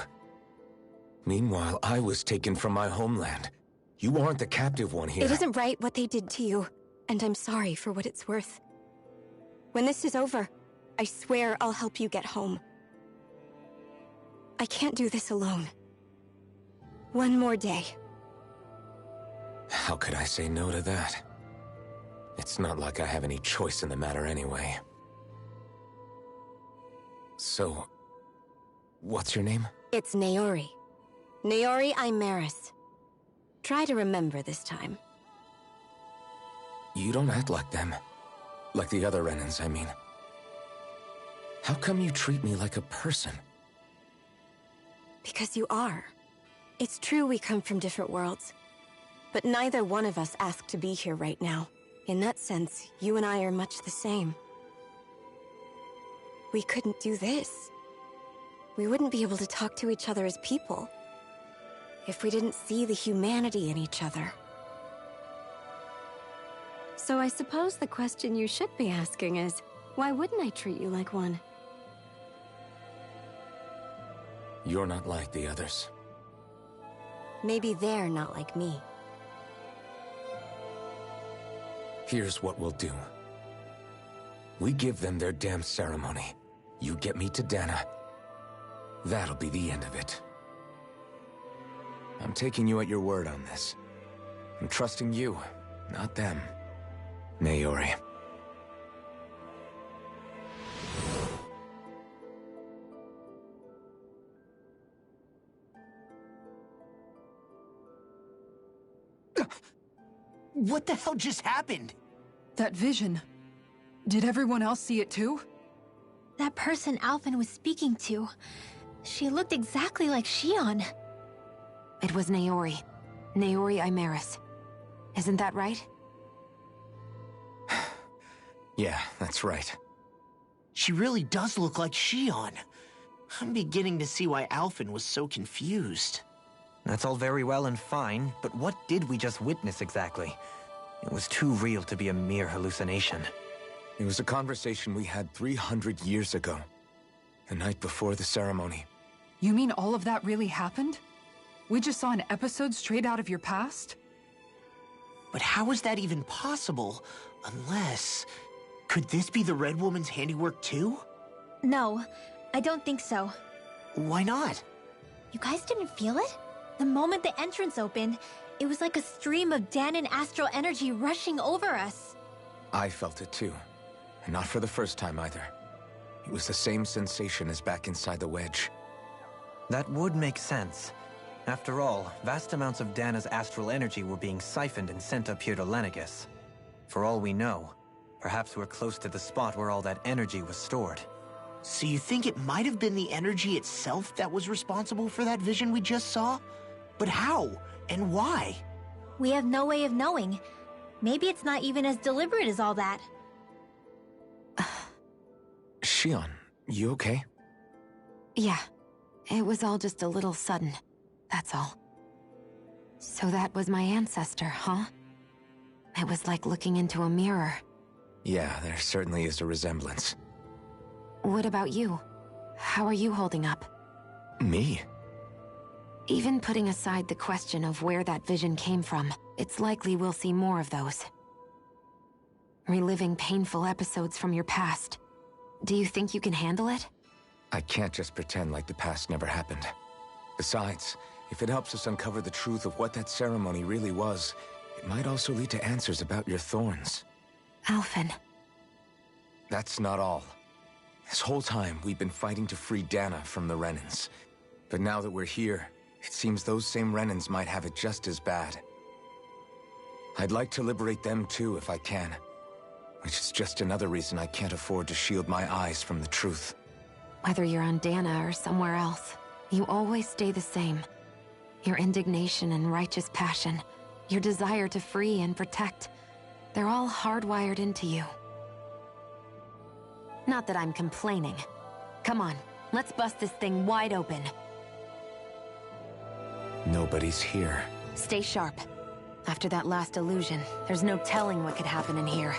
E: Meanwhile, I was taken from my homeland. You aren't the captive one here.
L: It isn't right what they did to you, and I'm sorry for what it's worth. When this is over, I swear I'll help you get home. I can't do this alone. One more day.
E: How could I say no to that? It's not like I have any choice in the matter anyway. So, what's your name?
L: It's Naori. Naori Imeris. Try to remember this time.
E: You don't act like them. Like the other Renans, I mean. How come you treat me like a person?
L: Because you are. It's true we come from different worlds. But neither one of us asked to be here right now. In that sense, you and I are much the same. We couldn't do this. We wouldn't be able to talk to each other as people if we didn't see the humanity in each other.
G: So I suppose the question you should be asking is, why wouldn't I treat you like one?
E: You're not like the others.
L: Maybe they're not like me.
E: Here's what we'll do. We give them their damn ceremony. You get me to Dahna. That'll be the end of it. I'm taking you at your word on this. I'm trusting you, not them. Naori.
D: What the hell just happened?
F: That vision. Did everyone else see it too?
C: That person Alphen was speaking to, she looked exactly like Xion.
G: It was Naori. Naori Imeris. Isn't that right?
E: Yeah, that's right.
D: She really does look like Xion. I'm beginning to see why Alphen was so confused.
B: That's all very well and fine, but what did we just witness exactly? It was too real to be a mere hallucination.
E: It was a conversation we had 300 years ago. The night before the ceremony.
F: You mean all of that really happened? We just saw an episode straight out of your past?
D: But how is that even possible? Unless... Could this be the Red Woman's handiwork too?
C: No, I don't think so.
D: Why not?
C: You guys didn't feel it? The moment the entrance opened, it was like a stream of Dahnan astral energy rushing over us.
E: I felt it too. And not for the first time either. It was the same sensation as back inside the wedge.
B: That would make sense. After all, vast amounts of Dahna's astral energy were being siphoned and sent up here to Lenegis. For all we know, perhaps we're close to the spot where all that energy was stored.
D: So you think it might have been the energy itself that was responsible for that vision we just saw? But how? And why?
C: We have no way of knowing. Maybe it's not even as deliberate as all that.
E: Xion, you okay?
G: Yeah. It was all just a little sudden. That's all. So that was my ancestor, huh? It was like looking into a mirror.
E: Yeah, there certainly is a resemblance.
G: What about you? How are you holding up?
E: Me?
G: Even putting aside the question of where that vision came from, it's likely we'll see more of those. Reliving painful episodes from your past. Do you think you can handle it?
E: I can't just pretend like the past never happened. Besides, if it helps us uncover the truth of what that ceremony really was, it might also lead to answers about your thorns.
G: Alphen.
E: That's not all. This whole time, we've been fighting to free Dana from the Renans. But now that we're here, it seems those same Renans might have it just as bad. I'd like to liberate them too, if I can. Which is just another reason I can't afford to shield my eyes from the truth.
G: Whether you're on Dana or somewhere else, you always stay the same. Your indignation and righteous passion, your desire to free and protect, they're all hardwired into you. Not that I'm complaining. Come on, let's bust this thing wide open.
E: Nobody's here.
G: Stay sharp. After that last illusion, there's no telling what could happen in here.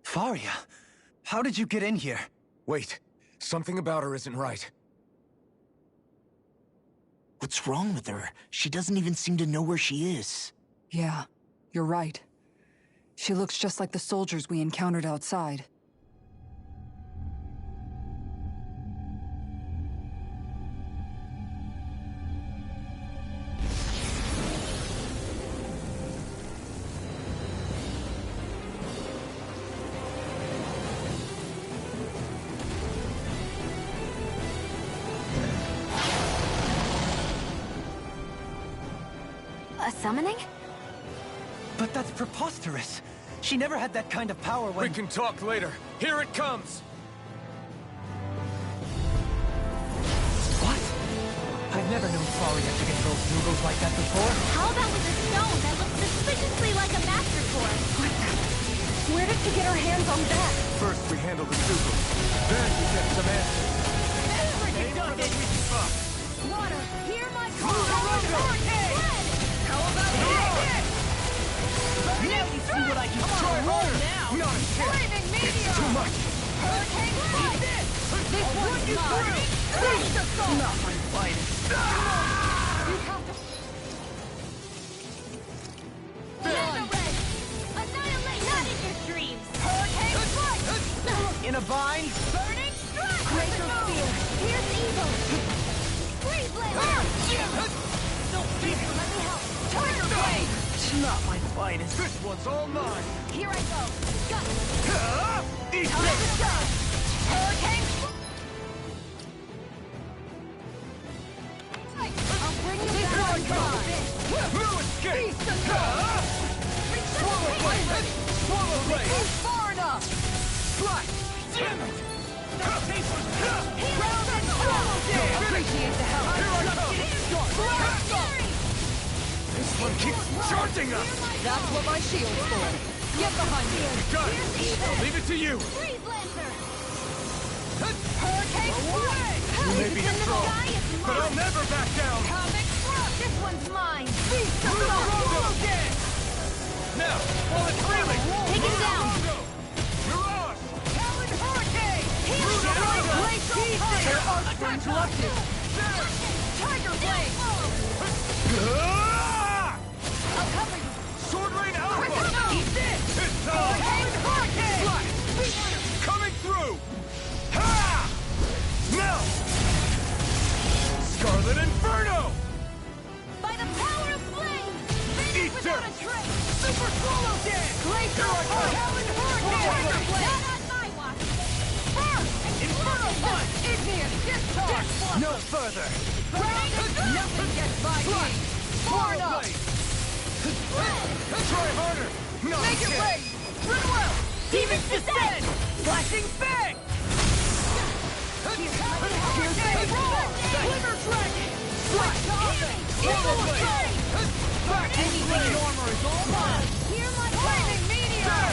B: Faria, how did you get in here?
E: Wait, something about her isn't right.
D: What's wrong with her? She doesn't even seem to know where she is.
F: Yeah, you're right. She looks just like the soldiers we encountered outside.
G: A summoning?
B: But that's preposterous. She never had that kind of power when—
E: We can talk later. Here it comes!
B: What? I've never known Faria to control Sugos like that before.
C: How about with a stone that looks suspiciously like a master sword?
L: Where did she get her hands on that?
E: First we handle the Sugos, then we get some answers.
A: Water, hear my call! Hurricane! How about this?
K: Now you see what I can
A: Try
K: do.
A: harder now!
E: Not a chance!
A: Flaming meteor!
E: It's too much!
A: Hurricane strike! This one's mine! Beast assault!
K: Not my finest.
A: You have to... Mega red! Annihilate! Not in your dreams! Hurricane strike!
K: In a vine?
A: Burning strike!
C: Glacial spear.
A: Here's evil! Freeze blade! Don't fear! Let me help! Tiger blade!
K: Not my finest.
E: This one's all mine!
A: Here I go! Got it!
E: Eat
A: Time to
E: this!
A: shine! Hurricane! I'll bring you back!
E: No escape!
A: Beast assault!
E: Swallow blade! Swallow blade!
A: It's far enough!
E: Slash! Damn it!
A: Round and swallow dance!
K: Appreciate the help.
E: Here I come!
A: Blast fury!
E: This one keeps charging us!
F: That's what my shield's for. Get behind me.
E: Got it! I'll leave it to you!
A: Freeze Lancer! Hurricane strike!
E: You may be
A: In the
E: strong,
A: sky is
E: but I'll
A: mine!
E: never back down!
A: Comic Thrust! This one's mine! Beast
E: Move
A: assault!
E: Rondo!
A: Swallow dance!
E: Now, while it's reeling!
C: Take him down.
E: Rondo! You're on!
A: Talon Hurricane!
E: Move the Rondo!
A: Glacial Fire!
K: Their arc springs erupted.
A: Tiger Blade!
E: Ah!
A: I'll cover you!
E: Sword Rain Alpha!
A: Eat this!
E: It's time!
A: Hurricane!
E: Slash!
K: No further! Nothing gets by me! More enough! Try harder! No Make it rain! Run well! Demons descend! Flashing fang! Here's the roll! Glimmer dragon! Switch to offense! Anything in armor is all mine!
A: Hear my
K: Flaming meteor!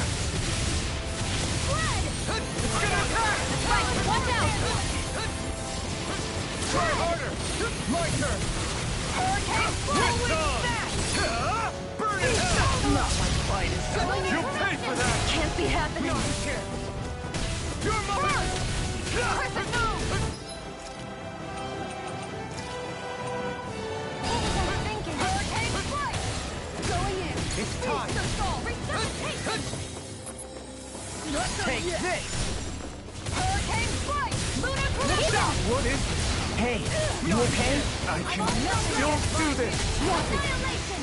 A: Red!
K: It's gonna attack!
A: Watch out!
K: Try harder! My turn! Hurricane burn it out! Not my finest! You'll pay for that!
A: Can't be happening!
K: No, you can't! Your mother!
A: Perfect move! What was I thinking?
K: Hurricane
A: strike! Going in!
K: It's time!
A: Resuscitation!
K: Take this!
A: Hurricane strike! Lunar
K: What's that? What is...
H: Hey, you okay?
K: I can still do this!
A: Annihilation!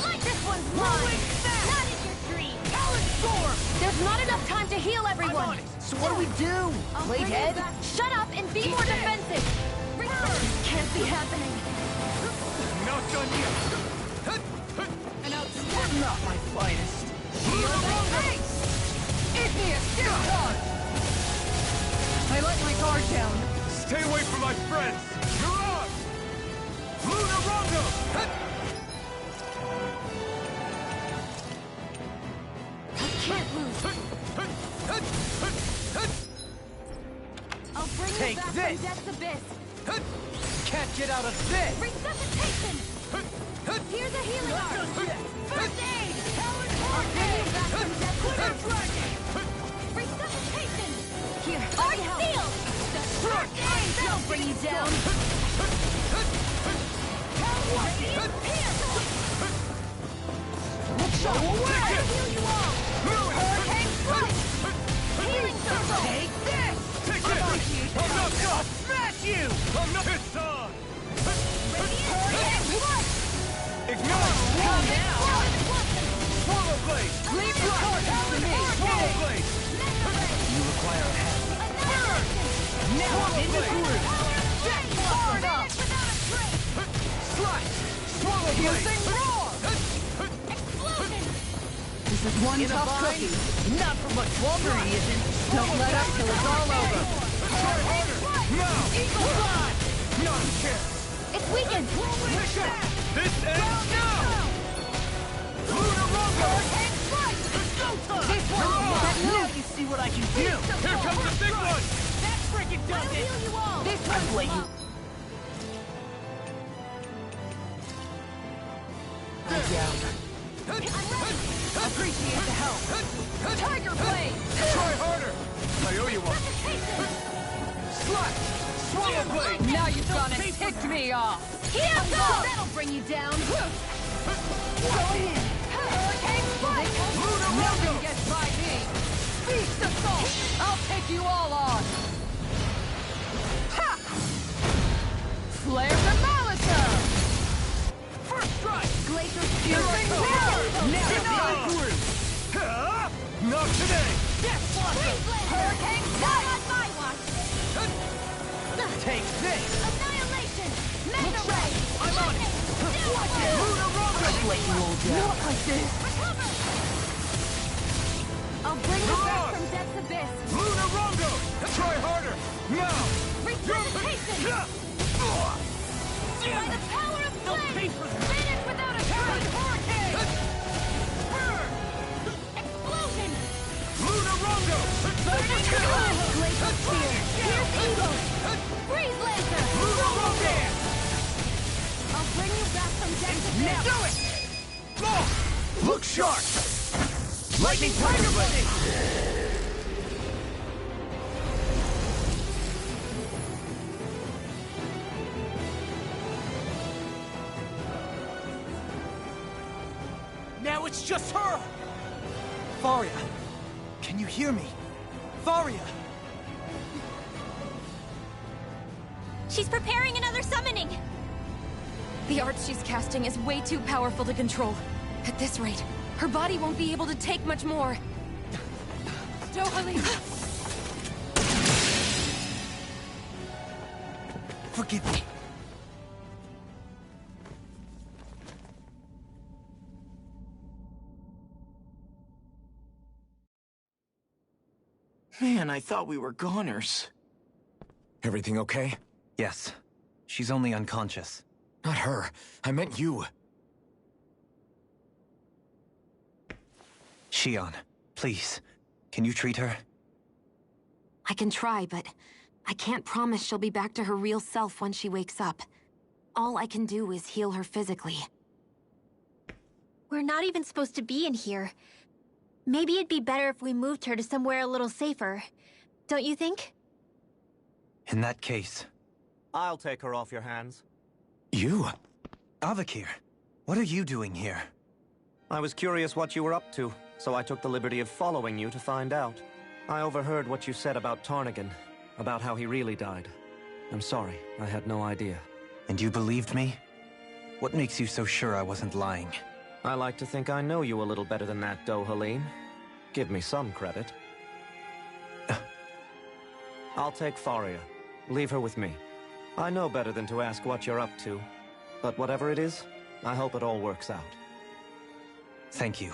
A: Like this one's mine! Not in your dream!
K: Talon Storm!
A: There's not enough time to heal everyone!
H: So what do we do?
A: I'll
H: Play
A: bring you
H: dead?
A: back. Shut up and be more defensive! Can't be happening!
K: Not done yet!
A: An outstanding!
K: Not my finest! Igneous Discard!
F: I let my guard down.
K: Stay away from my friends! Mirage! Lunar Rondo!
A: I can't lose! I'll bring
K: Take
A: you back
K: this.
A: from Death's Abyss!
K: Can't get out of this!
A: Resuscitation! Here's a healing art! First aid!
K: Talon
A: I'll bring you back from Death's Abyss!
K: Dragon!
A: Resuscitation! Here,
K: Art
A: Seal!
K: First aid!
A: That'll bring you down! Radiant Pierce!
K: Show away!
A: I'll heal you all! Hurricane strike! Healing circle!
K: Take this! Take this! I'm not done! Smash you! I'm not... It's on!
A: Hurricane strike!
K: Ignite!
A: Come now!
K: Swallow Blade!
F: Leave your cards to me!
K: Swallow Blade!
H: You require a hand.
K: Burn! Now I'm in the groove! Get far enough! Slice! Swallow Blade!
F: Piercing roar!
A: Explosion!
F: This is one
K: In a
F: tough
K: bind?
F: cookie.
K: Not for much longer, he isn't!
F: Don't let up till it's all over.
K: Try harder! Now!
A: Eagle
K: Ride! Not a chance!
A: It's weakened!
K: Push out! This ends now! Lunar Rondo!
A: Hurricane strike!
K: Go time!
A: This one's
K: Now you see what I can do! Here comes the big one! That freaking
A: I'll
K: does it!
A: heal you all!
K: This one's
H: let you-
K: down.
A: I'm ready!
K: Appreciate the help. Tiger Blade! Try harder! I owe you one.
A: Resuscitation!
K: Slash! Swallow Blade!
F: Now you've gone and ticked me off.
A: Here goes! That'll bring you down!
K: Hurricane
A: strike!
F: Nothing gets by me. Feast assault! I'll take you all on. Ha! Flare Demolitor!
K: First strike!
A: Glacier
F: Piercing roar!
K: Now
F: Denied!
K: Not today!
A: Death Blossom! Hurricane strike! On my watch!
K: Take this!
A: Annihilation! Mega Ray!
K: I'm on it! Watch it! Lunar Rondo!
H: Let you all down.
F: Not like this.
A: Recover! I'll bring you back from Death's Abyss!
K: Lunar Rondo! Try harder! Now!
A: Resuscitation! By the power of flame! Finish without a trace!
K: Hurricane! Burn!
A: Explosion!
K: Lunar Rondo!
A: Glacier Spear! Here's Eagle! Freeze Laser!
K: Lunar Rondo!
A: I'll bring you back from Death's Abyss!
K: Now do it! Look sharp! Lightning Tiger Blade! Now it's just her!
B: Faria! Can you hear me? Faria!
C: She's preparing another summoning!
L: The art she's casting is way too powerful to control. At this rate, her body won't be able to take much more.
F: Dohalim!
H: Forgive me. Man, I thought we were goners.
E: Everything okay?
B: Yes. She's only unconscious.
E: Not her. I meant you.
B: Shion, please. Can you treat her?
G: I can try, but I can't promise she'll be back to her real self when she wakes up. All I can do is heal her physically.
C: We're not even supposed to be in here. Maybe it'd be better if we moved her to somewhere a little safer. Don't you think?
B: In that case...
K: I'll take her off your hands.
E: You?
B: Avakir, what are you doing here?
K: I was curious what you were up to, so I took the liberty of following you to find out. I overheard what you said about Tarnagin, about how he really died. I'm sorry, I had no idea.
B: And you believed me? What makes you so sure I wasn't lying?
K: I like to think I know you a little better than that, Dohalim. Give me some credit. I'll take Faria. Leave her with me. I know better than to ask what you're up to. But whatever it is, I hope it all works out.
B: Thank you.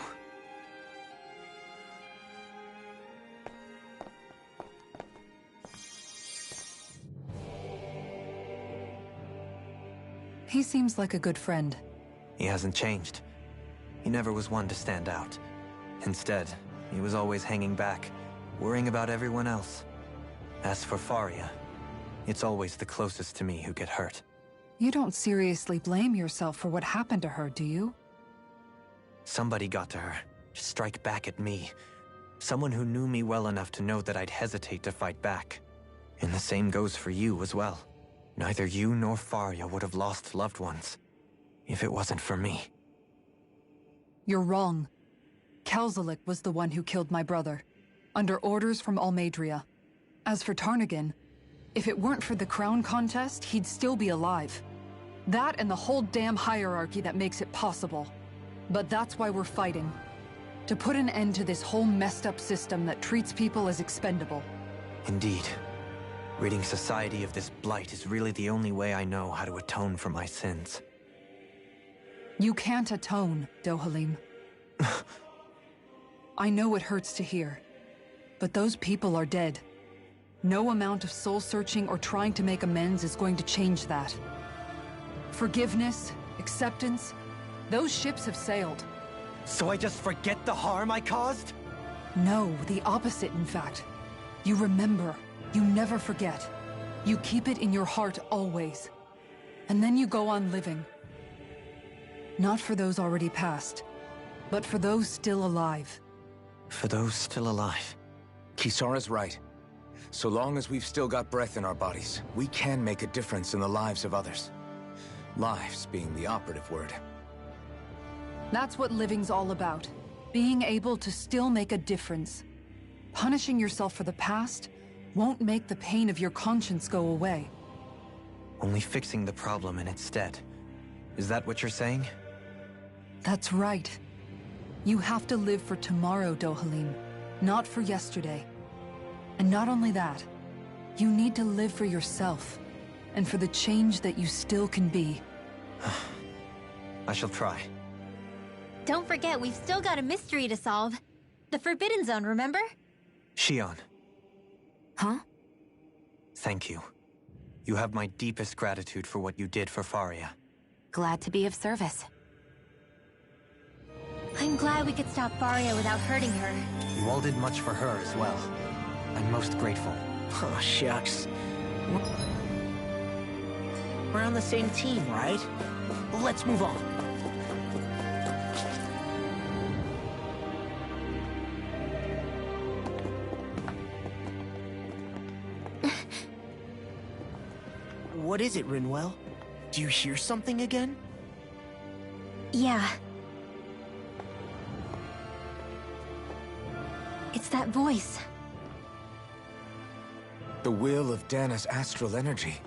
F: He seems like a good friend.
B: He hasn't changed. He never was one to stand out. Instead, he was always hanging back, worrying about everyone else. As for Faria, it's always the closest to me who get hurt.
F: You don't seriously blame yourself for what happened to her, do you?
B: Somebody got to her, to strike back at me. Someone who knew me well enough to know that I'd hesitate to fight back. And the same goes for you as well. Neither you nor Faria would have lost loved ones, if it wasn't for me.
F: You're wrong. Kelzelik was the one who killed my brother, under orders from Almeidria. As for Tarnagin, if it weren't for the crown contest, he'd still be alive. That and the whole damn hierarchy that makes it possible. But that's why we're fighting. To put an end to this whole messed up system that treats people as expendable.
B: Indeed. Ridding society of this blight is really the only way I know how to atone for my sins.
F: You can't atone, Dohalim. I know it hurts to hear, but those people are dead. No amount of soul-searching or trying to make amends is going to change that. Forgiveness, acceptance, those ships have sailed.
B: So I just forget the harm I caused?
F: No, the opposite, in fact. You remember. You never forget. You keep it in your heart always. And then you go on living. Not for those already passed, but for those still alive.
B: For those still alive.
E: Kisara's right. So long as we've still got breath in our bodies, we can make a difference in the lives of others. Lives being the operative word.
F: That's what living's all about. Being able to still make a difference. Punishing yourself for the past won't make the pain of your conscience go away.
B: Only fixing the problem in its stead. Is that what you're saying?
F: That's right. You have to live for tomorrow, Dohalim, not for yesterday. And not only that, you need to live for yourself, and for the change that you still can be.
B: I shall try.
C: Don't forget, we've still got a mystery to solve. The Forbidden Zone, remember?
B: Shion.
G: Huh?
B: Thank you. You have my deepest gratitude for what you did for Faria.
G: Glad to be of service.
C: I'm glad we could stop Faria without hurting her.
B: You all did much for her as well. I'm most grateful.
D: Oh, shucks. We're on the same team, right? Let's move on. What is it, Rinwell? Do you hear something again?
C: Yeah. It's that voice.
E: The will of Dana's astral energy.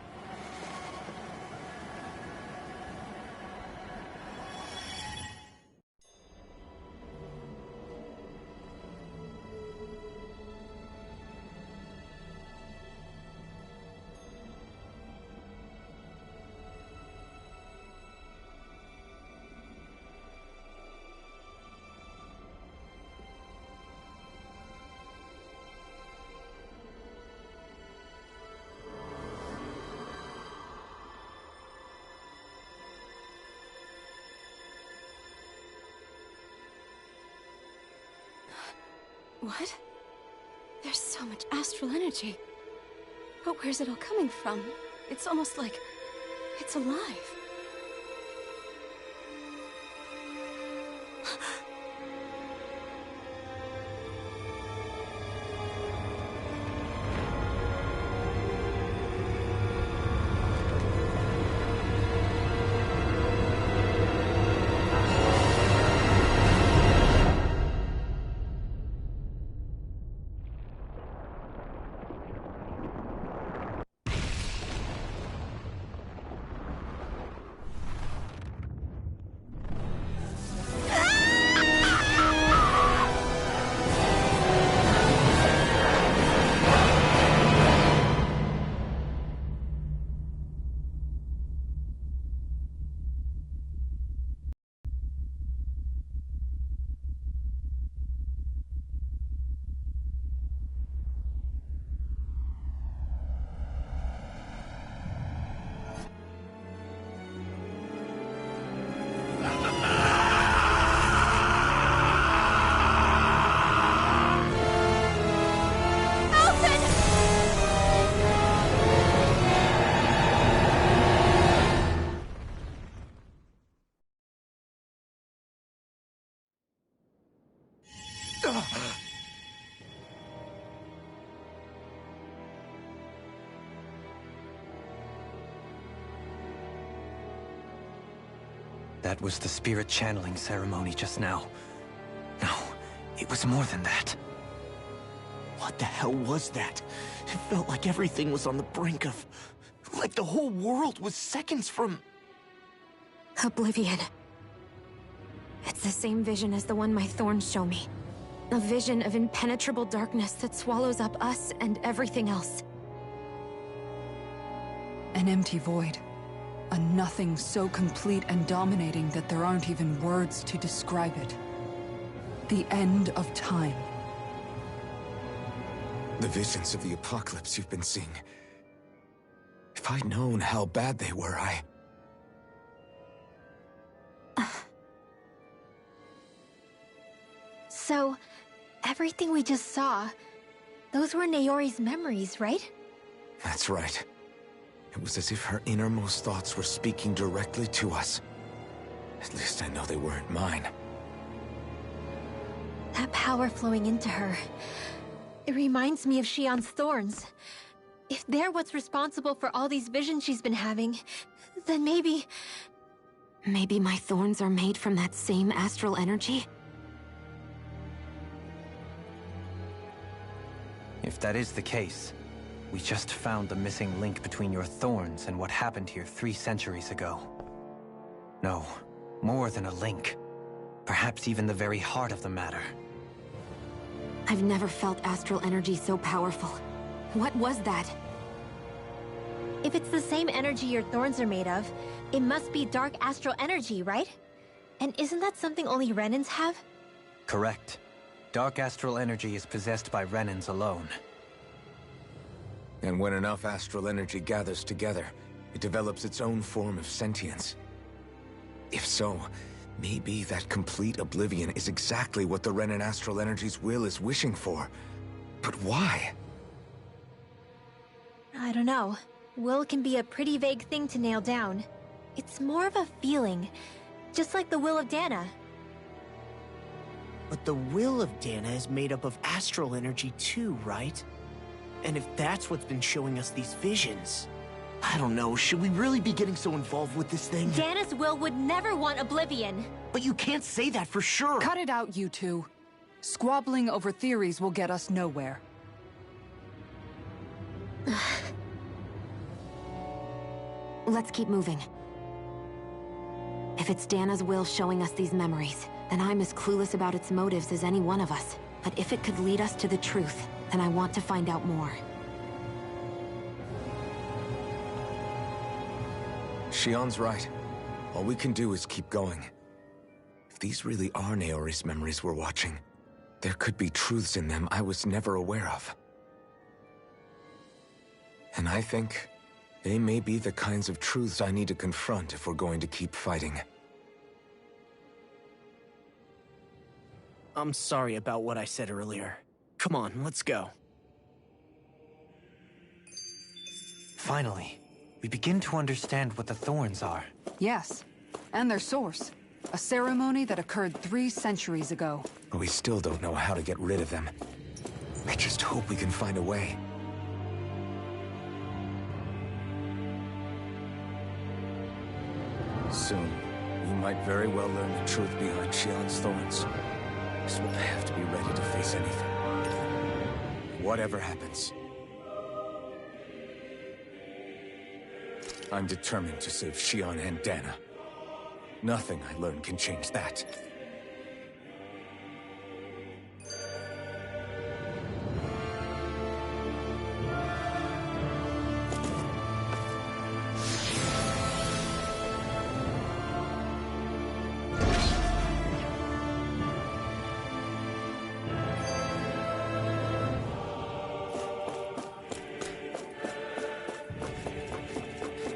L: What? There's so much astral energy. But where's it all coming from? It's almost like it's alive.
B: That was the spirit channeling ceremony just now. No, it was more than that.
D: What the hell was that? It felt like everything was on the brink of... like the whole world was seconds from...
G: Oblivion. It's the same vision as the one my thorns show me. A vision of impenetrable darkness that swallows up us and everything else.
F: An empty void. A nothing so complete and dominating that there aren't even words to describe it. The end of time.
E: The visions of the apocalypse you've been seeing. If I'd known how bad they were,
C: So, everything we just saw, those were Naori's memories, right?
E: That's right. It was as if her innermost thoughts were speaking directly to us. At least I know they weren't mine.
C: That power flowing into her, it reminds me of Shionne's thorns. If they're what's responsible for all these visions she's been having, then maybe...
G: Maybe my thorns are made from that same astral energy?
B: If that is the case, we just found the missing link between your thorns and what happened here 3 centuries ago. No, more than a link. Perhaps even the very heart of the matter.
G: I've never felt astral energy so powerful. What was that?
C: If it's the same energy your thorns are made of, it must be dark astral energy, right? And isn't that something only Renans have?
B: Correct. Dark astral energy is possessed by Renans alone.
E: And when enough astral energy gathers together, it develops its own form of sentience. If so, maybe that complete oblivion is exactly what the Renan astral energy's will is wishing for. But why?
C: I don't know. Will can be a pretty vague thing to nail down. It's more of a feeling, just like the will of Dana.
D: But the will of Dana is made up of astral energy too, right? And if that's what's been showing us these visions... I don't know, should we really be getting so involved with this thing?
C: Dana's will would never want oblivion.
D: But you can't say that for sure!
F: Cut it out, you two. Squabbling over theories will get us nowhere.
G: Let's keep moving. If it's Dana's will showing us these memories, then I'm as clueless about its motives as any one of us. But if it could lead us to the truth, then I want to find out more.
E: Shionne's right. All we can do is keep going. If these really are Naori's memories we're watching, there could be truths in them I was never aware of. And I think they may be the kinds of truths I need to confront if we're going to keep fighting.
D: I'm sorry about what I said earlier. Come on, let's go.
B: Finally, we begin to understand what the thorns are.
F: Yes, and their source. A ceremony that occurred 3 centuries ago.
E: We still don't know how to get rid of them. I just hope we can find a way. Soon, we might very well learn the truth behind Shionne's thorns. So we'll have to be ready to face anything. Whatever happens. I'm determined to save Shionne and Dana. Nothing I learn can change that.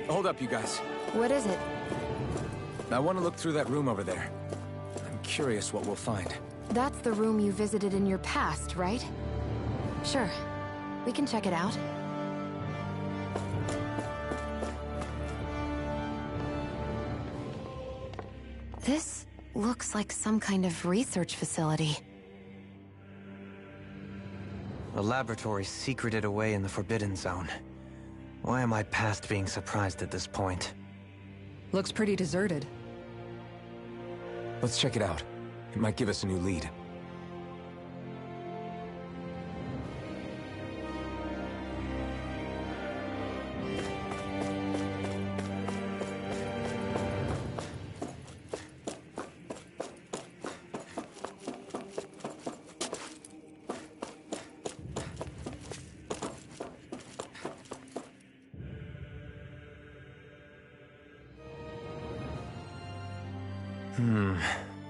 E: Hold up, you guys.
G: What is it?
E: I want to look through that room over there. I'm curious what we'll find.
G: That's the room you visited in your past, right? Sure. We can check it out. This looks like some kind of research facility.
B: A laboratory secreted away in the Forbidden Zone. Why am I past being surprised at this point?
F: Looks pretty deserted.
E: Let's check it out. It might give us a new lead.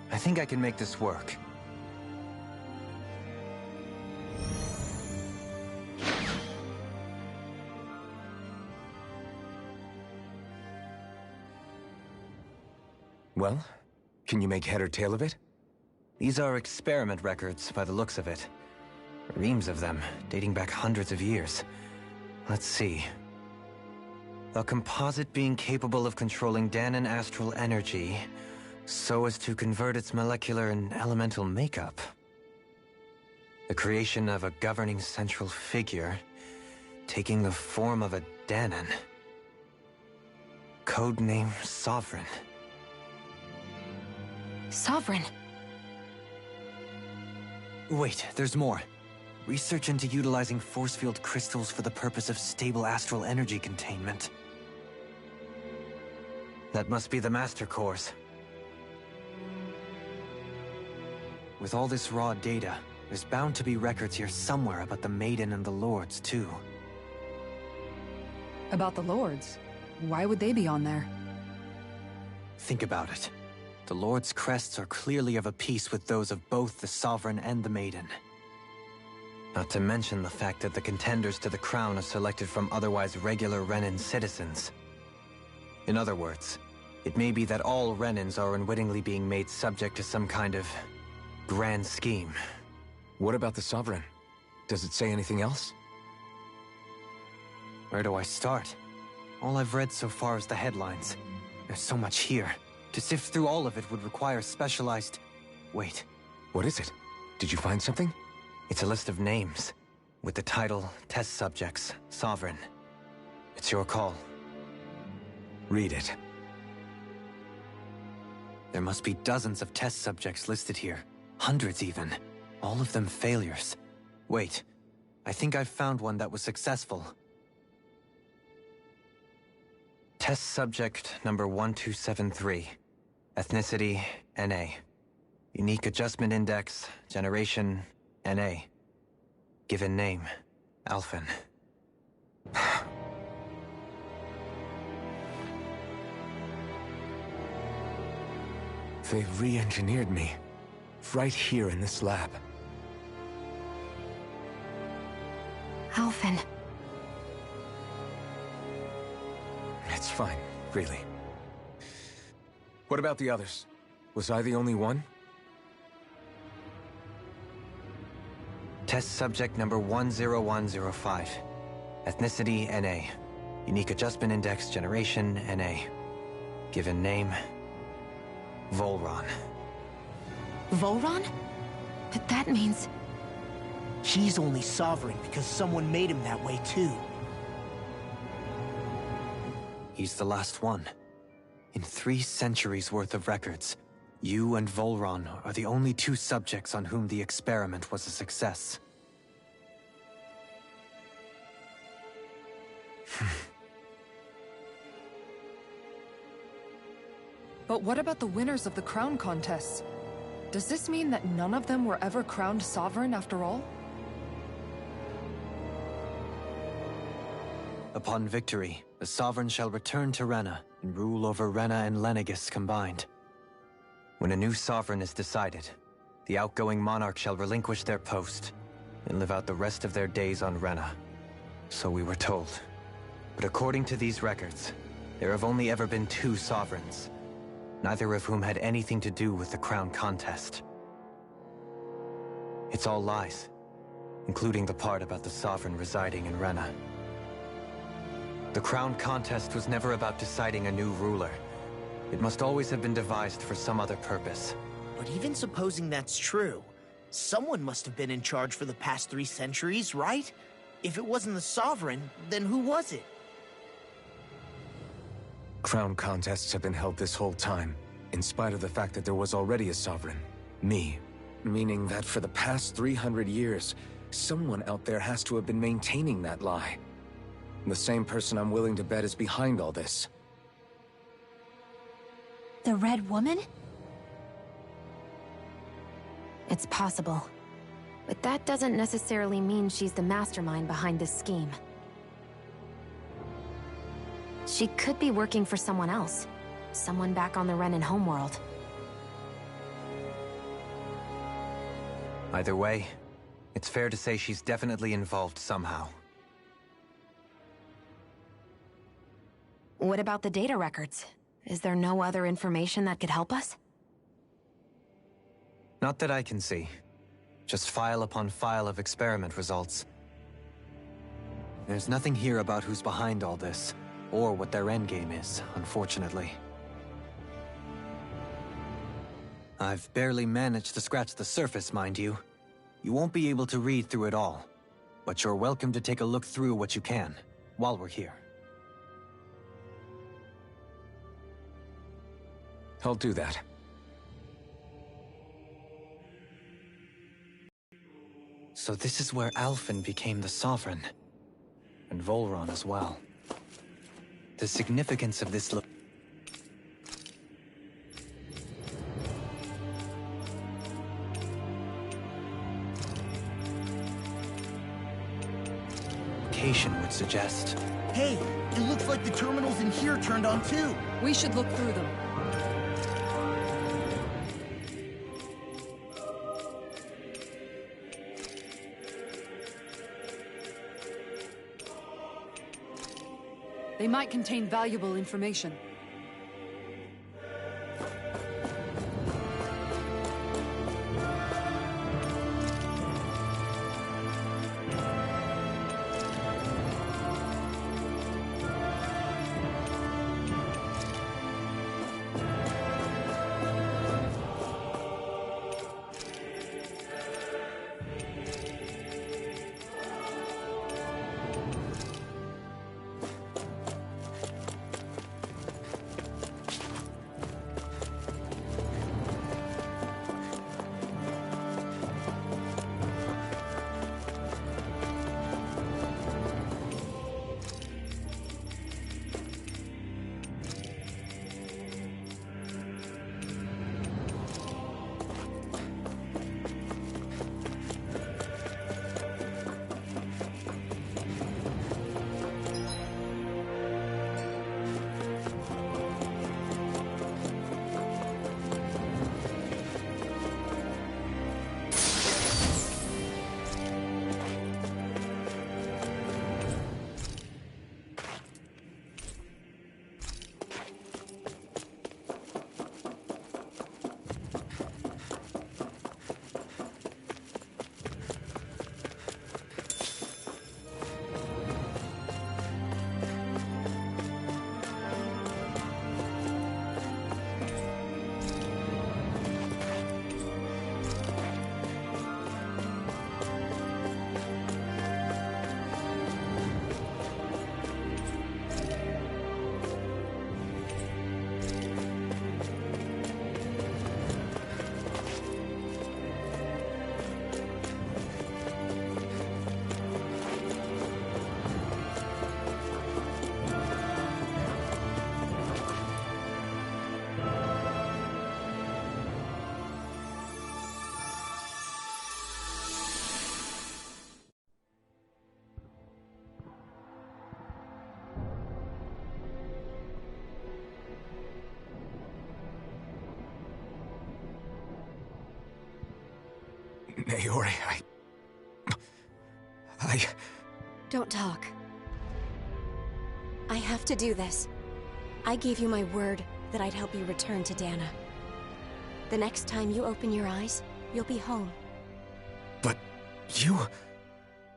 B: I think I can make this work.
E: Well, can you make head or tail of it?
B: These are experiment records by the looks of it. Reams of them, dating back hundreds of years. Let's see. A composite being capable of controlling Dahnan astral energy so as to convert its molecular and elemental makeup. The creation of a governing central figure, taking the form of a Dahnan. Codename Sovereign.
G: Sovereign?
B: Wait, there's more. Research into utilizing force field crystals for the purpose of stable astral energy containment. That must be the Master Cores. With all this raw data, there's bound to be records here somewhere about the Maiden and the Lords, too.
F: About the Lords? Why would they be on there?
B: Think about it. The Lord's crests are clearly of a piece with those of both the Sovereign and the Maiden. Not to mention the fact that the contenders to the crown are selected from otherwise regular Renan citizens. In other words, it may be that all Renans are unwittingly being made subject to some kind of grand scheme.
E: What about the Sovereign? Does it say anything else?
B: Where do I start? All I've read so far is the headlines. There's so much here. To sift through all of it would require specialized... Wait.
E: What is it? Did you find something?
B: It's a list of names, with the title, Test Subjects, Sovereign. It's your call.
E: Read it.
B: There must be dozens of test subjects listed here. Hundreds even. All of them failures. Wait, I think I've found one that was successful. Test subject number 1273. Ethnicity, NA. Unique adjustment index, generation, NA. Given name, Alphen.
E: They re-engineered me. Right here in this lab.
G: Alphen.
E: It's fine, really. What about the others? Was I the only one?
B: Test subject number 10105. Ethnicity, NA. Unique Adjustment Index, Generation, NA. Given name, Volron.
G: Volron? But that means...
D: He's only sovereign because someone made him that way too.
B: He's the last one. In 3 centuries worth of records, you and Volron are the only 2 subjects on whom the experiment was a success.
F: But what about the winners of the crown contests? Does this mean that none of them were ever crowned sovereign after all?
B: Upon victory, the Sovereign shall return to Rena and rule over Rena and Lenegis combined. When a new Sovereign is decided, the outgoing monarch shall relinquish their post and live out the rest of their days on Rena. So we were told. But according to these records, there have only ever been 2 Sovereigns, neither of whom had anything to do with the crown contest. It's all lies, including the part about the Sovereign residing in Rena. The crown contest was never about deciding a new ruler. It must always have been devised for some other purpose.
D: But even supposing that's true, someone must have been in charge for the past 3 centuries, right? If it wasn't the Sovereign, then who was it?
E: Crown contests have been held this whole time, in spite of the fact that there was already a Sovereign. Me. Meaning that for the past 300 years, someone out there has to have been maintaining that lie. The same person I'm willing to bet is behind all this.
C: The Red Woman?
G: It's possible. But that doesn't necessarily mean she's the mastermind behind this scheme. She could be working for someone else. Someone back on the Renan homeworld.
B: Either way, it's fair to say she's definitely involved somehow.
G: What about the data records? Is there no other information that could help us?
B: Not that I can see. Just file upon file of experiment results. There's nothing here about who's behind all this, or what their endgame is, unfortunately. I've barely managed to scratch the surface, mind you. You won't be able to read through it all, but you're welcome to take a look through what you can, while we're here.
E: I'll do that.
B: So this is where Alphen became the Sovereign. And Volron as well. The significance of this location would suggest...
H: Hey, it looks like the terminals in here turned on too.
F: We should look through them. They might contain valuable information.
E: Naori,
L: Don't talk. I have to do this. I gave you my word that I'd help you return to Dana. The next time you open your eyes, you'll be home.
E: But you...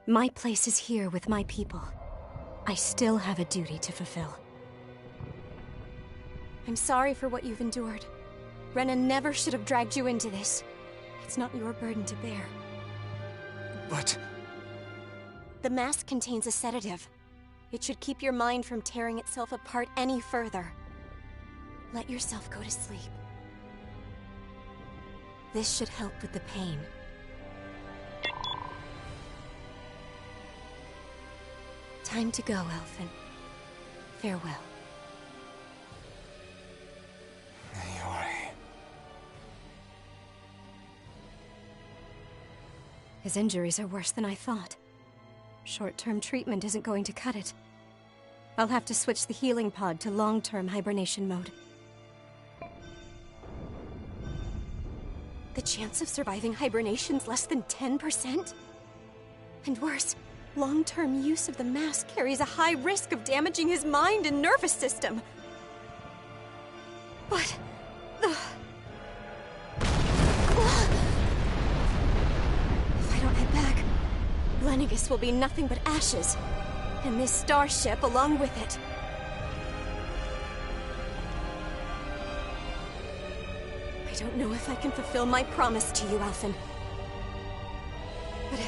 L: My place is here with my people. I still have a duty to fulfill. I'm sorry for what you've endured. Renan never should have dragged you into this. It's not your burden to bear.
E: But...
L: The mask contains a sedative. It should keep your mind from tearing itself apart any further. Let yourself go to sleep. This should help with the pain. Time to go, Elfin. Farewell.
E: Naori...
L: His injuries are worse than I thought. Short-term treatment isn't going to cut it. I'll have to switch the healing pod to long-term hibernation mode. The chance of surviving hibernation's less than 10%? And worse, long-term use of the mask carries a high risk of damaging his mind and nervous system. But... If I don't head back, Lenegis will be nothing but ashes, and this starship along with it. I don't know if I can fulfill my promise to you, Alphen. But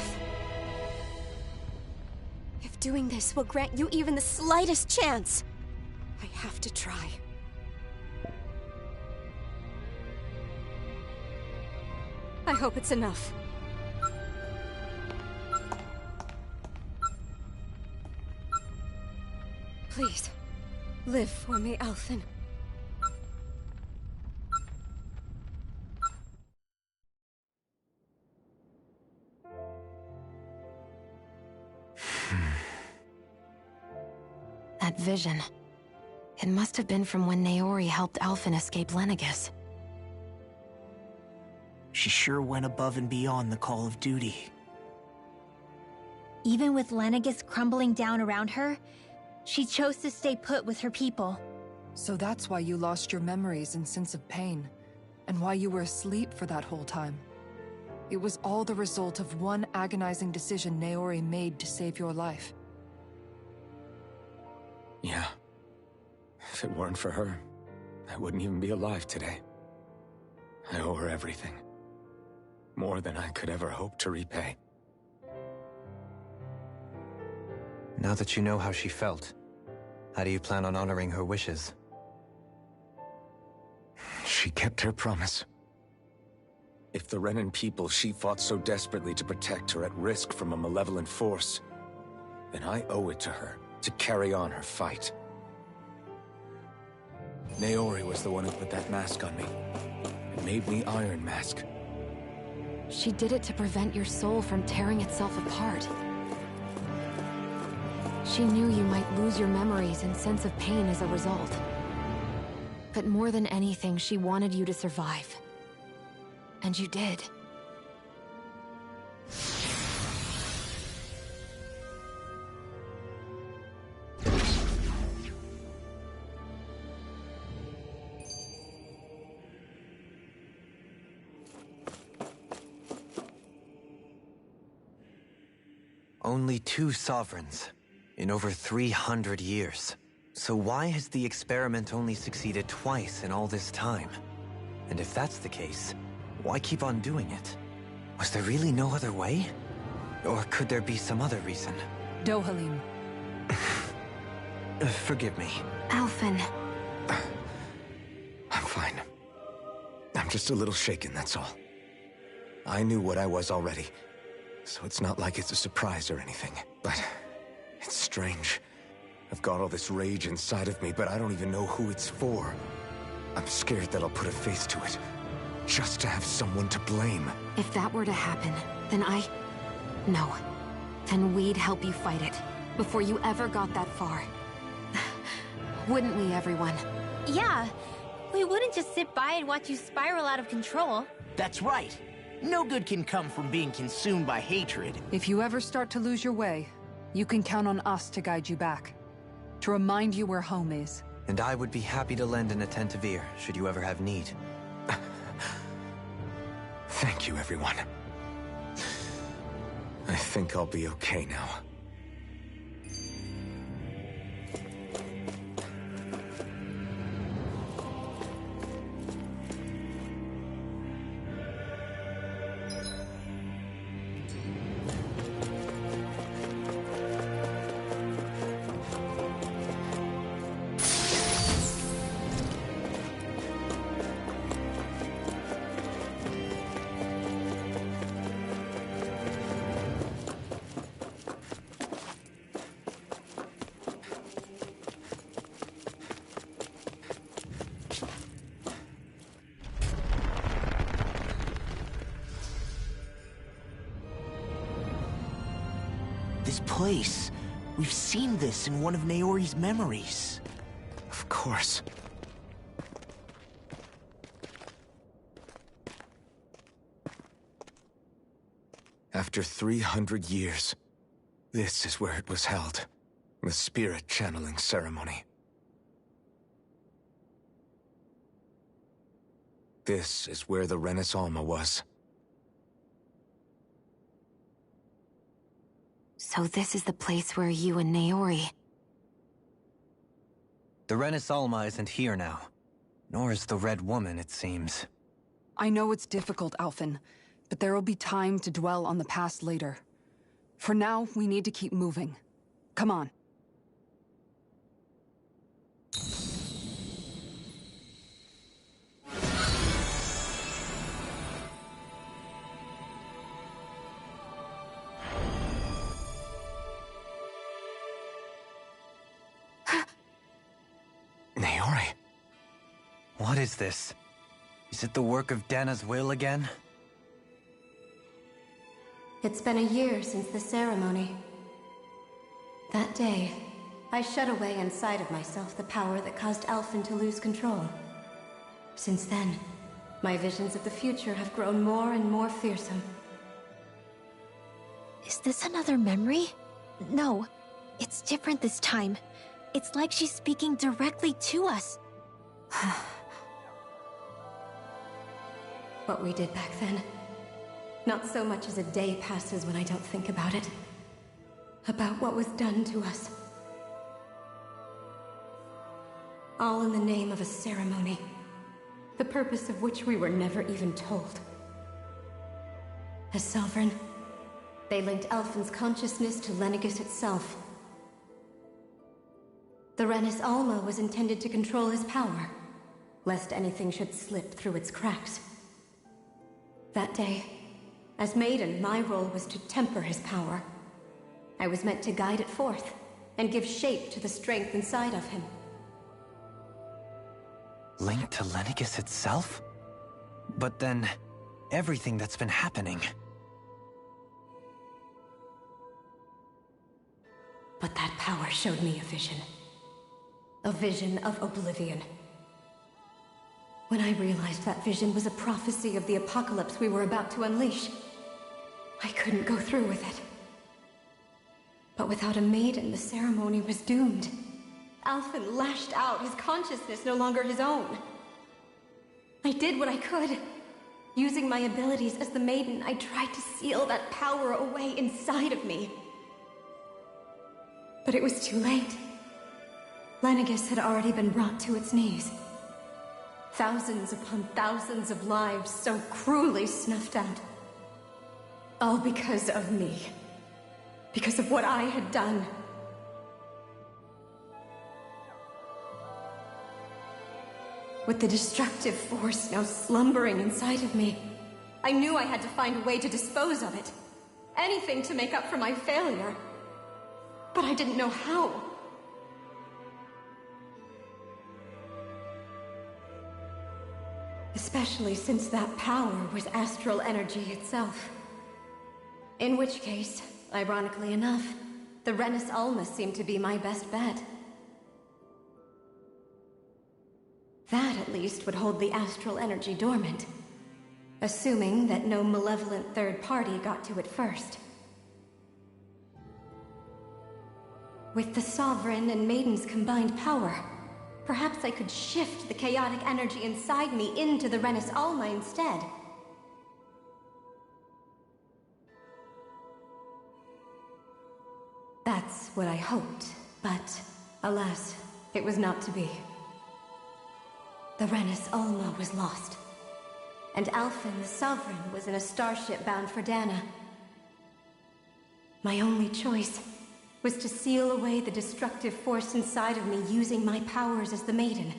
L: if doing this will grant you even the slightest chance, I have to try. I hope it's enough. Please, live for me, Alphen.
G: That vision. It must have been from when Naori helped Alphen escape Lenegis.
D: She sure went above and beyond the call of duty.
C: Even with Lenegis crumbling down around her, she chose to stay put with her people.
F: So that's why you lost your memories and sense of pain, and why you were asleep for that whole time. It was all the result of one agonizing decision Naori made to save your life.
E: Yeah. If it weren't for her, I wouldn't even be alive today. I owe her everything. More than I could ever hope to repay.
B: Now that you know how she felt, how do you plan on honoring her wishes?
E: She kept her promise. If the Renan people she fought so desperately to protect are at risk from a malevolent force, then I owe it to her to carry on her fight. Naori was the one who put that mask on me. It made me Iron Mask.
G: She did it to prevent your soul from tearing itself apart. She knew you might lose your memories and sense of pain as a result. But more than anything, she wanted you to survive. And you did.
B: Only 2 sovereigns in over 300 years. So why has the experiment only succeeded twice in all this time? And if that's the case, why keep on doing it? Was there really no other way? Or could there be some other reason?
F: Dohalim.
B: Forgive me.
G: Alphen.
E: I'm fine. I'm just a little shaken, that's all. I knew what I was already, so it's not like it's a surprise or anything. But it's strange. I've got all this rage inside of me, but I don't even know who it's for. I'm scared that I'll put a face to it, just to have someone to blame.
G: If that were to happen, then No. Then we'd help you fight it, before you ever got that far. Wouldn't we, everyone?
C: Yeah, we wouldn't just sit by and watch you spiral out of control.
H: That's right.
D: No good can come from being consumed by hatred.
F: If you ever start to lose your way, you can count on us to guide you back. To remind you where home is.
B: And I would be happy to lend an attentive ear, should you ever have need.
E: Thank you, everyone. I think I'll be okay now.
D: This place. We've seen this in one of Naori's memories.
E: Of course. After 300 years, this is where it was held. The spirit channeling ceremony. This is where the Renis Alma was.
G: So this is the place where you and Naori...
B: The Renis Alma isn't here now. Nor is the Red Woman, it seems.
F: I know it's difficult, Alphen, but there will be time to dwell on the past later. For now, we need to keep moving. Come on.
E: Naori.
B: What is this? Is it the work of Dana's will again?
M: It's been a year since the ceremony. That day, I shut away inside of myself the power that caused Alphen to lose control. Since then, my visions of the future have grown more and more fearsome.
C: Is this another memory? No, it's different this time. It's like she's speaking directly to us.
M: What we did back then. Not so much as a day passes when I don't think about it. About what was done to us. All in the name of a ceremony. The purpose of which we were never even told. As Sovereign, they linked Alphen's consciousness to Lenegis itself. The Renis Alma was intended to control his power, lest anything should slip through its cracks. That day, as Maiden, my role was to temper his power. I was meant to guide it forth, and give shape to the strength inside of him.
B: Linked to Lenegis itself? But then, everything that's been happening...
M: But that power showed me a vision. A vision of oblivion. When I realized that vision was a prophecy of the apocalypse we were about to unleash, I couldn't go through with it. But without a maiden, the ceremony was doomed. Alphen lashed out, his consciousness no longer his own. I did what I could. Using my abilities as the maiden, I tried to seal that power away inside of me. But it was too late. Lenegis had already been brought to its knees. Thousands upon thousands of lives so cruelly snuffed out. All because of me. Because of what I had done. With the destructive force now slumbering inside of me, I knew I had to find a way to dispose of it. Anything to make up for my failure. But I didn't know how. Especially since that power was astral energy itself. In which case, ironically enough, the Renis Alma seemed to be my best bet. That, at least, would hold the astral energy dormant. assuming that no malevolent third party got to it first. With the Sovereign and Maiden's combined power, perhaps I could shift the chaotic energy inside me into the Renis Alma instead. That's what I hoped, but alas, it was not to be. The Renis Alma was lost, and Alphen the Sovereign was in a starship bound for Dana. My only choice was to seal away the destructive force inside of me using my powers as the Maiden,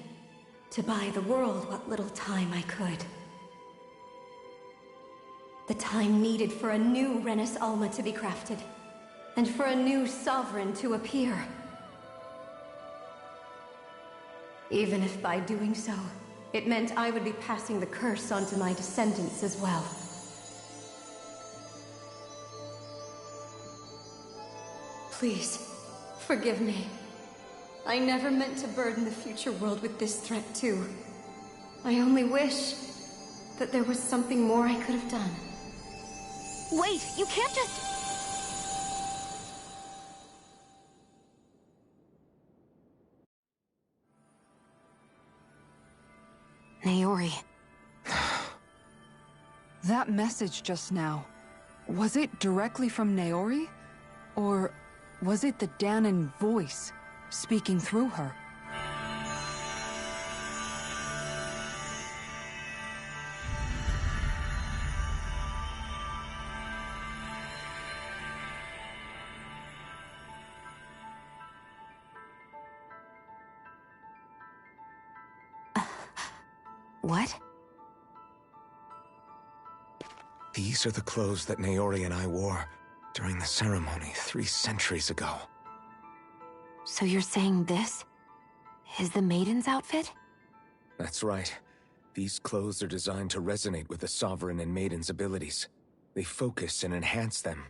M: to buy the world what little time I could. The time needed for a new Renis Alma to be crafted, and for a new Sovereign to appear. Even if by doing so, it meant I would be passing the curse on to my descendants as well. Please, forgive me. I never meant to burden the future world with this threat too. I only wish that there was something more I could have done.
A: Wait, you can't just...
G: Naori.
F: That message just now, was it directly from Naori? Or was it the Dahnan voice speaking through her?
G: What?
E: These are the clothes that Naori and I wore during the ceremony 3 centuries ago.
G: So you're saying this is the Maiden's outfit?
E: That's right. These clothes are designed to resonate with the Sovereign and Maiden's abilities. They focus and enhance them.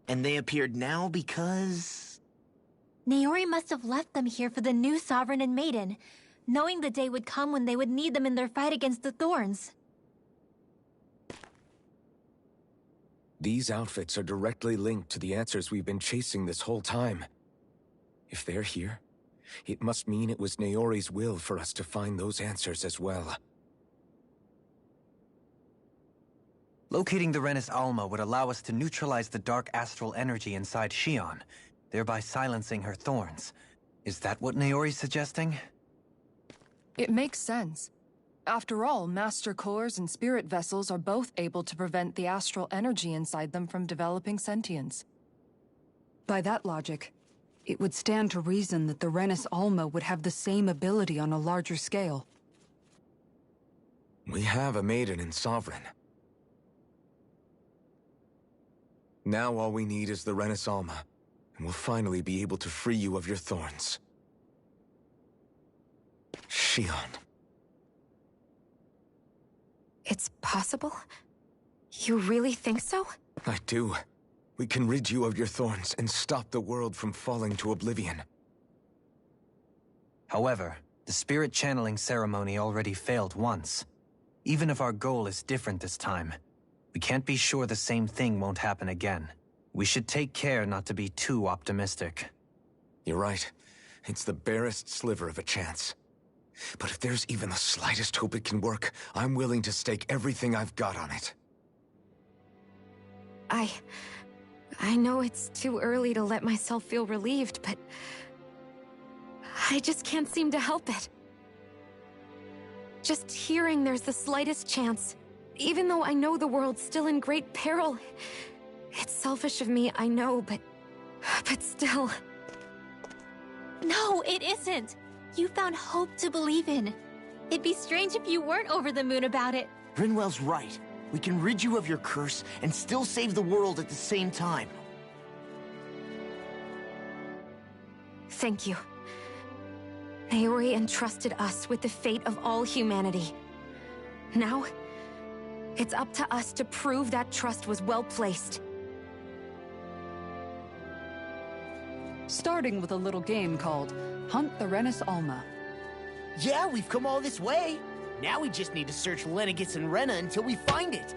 D: And they appeared now because...
C: Naori must have left them here for the new Sovereign and Maiden, knowing the day would come when they would need them in their fight against the Thorns.
E: These outfits are directly linked to the answers we've been chasing this whole time. If they're here, it must mean it was Naori's will for us to find those answers as well.
B: Locating the Renis Alma would allow us to neutralize the dark astral energy inside Xion, thereby silencing her thorns. Is that what Naori's suggesting?
F: It makes sense. After all, Master Cores and Spirit Vessels are both able to prevent the astral energy inside them from developing sentience. By that logic, it would stand to reason that the Renis Alma would have the same ability on a larger scale.
E: We have a Maiden and Sovereign. Now all we need is the Renis Alma, and we'll finally be able to free you of your thorns. Xion.
G: It's possible? You really think so?
E: I do. We can rid you of your thorns and stop the world from falling to oblivion.
B: However, the spirit channeling ceremony already failed once. Even if our goal is different this time, we can't be sure the same thing won't happen again. We should take care not to be too optimistic.
E: You're right. It's the barest sliver of a chance. But if there's even the slightest hope it can work, I'm willing to stake everything I've got on it.
G: I know it's too early to let myself feel relieved, but I just can't seem to help it. Just hearing there's the slightest chance, even though I know the world's still in great peril. It's selfish of me, I know, but still.
C: No, it isn't. You found hope to believe in. It'd be strange if you weren't over the moon about it.
D: Rinwell's right. We can rid you of your curse and still save the world at the same time.
G: Thank you. Naori entrusted us with the fate of all humanity. Now, it's up to us to prove that trust was well placed.
F: Starting with a little game called Hunt the Renis Alma.
D: Yeah, we've come all this way. Now we just need to search Lenegis and Rena until we find it.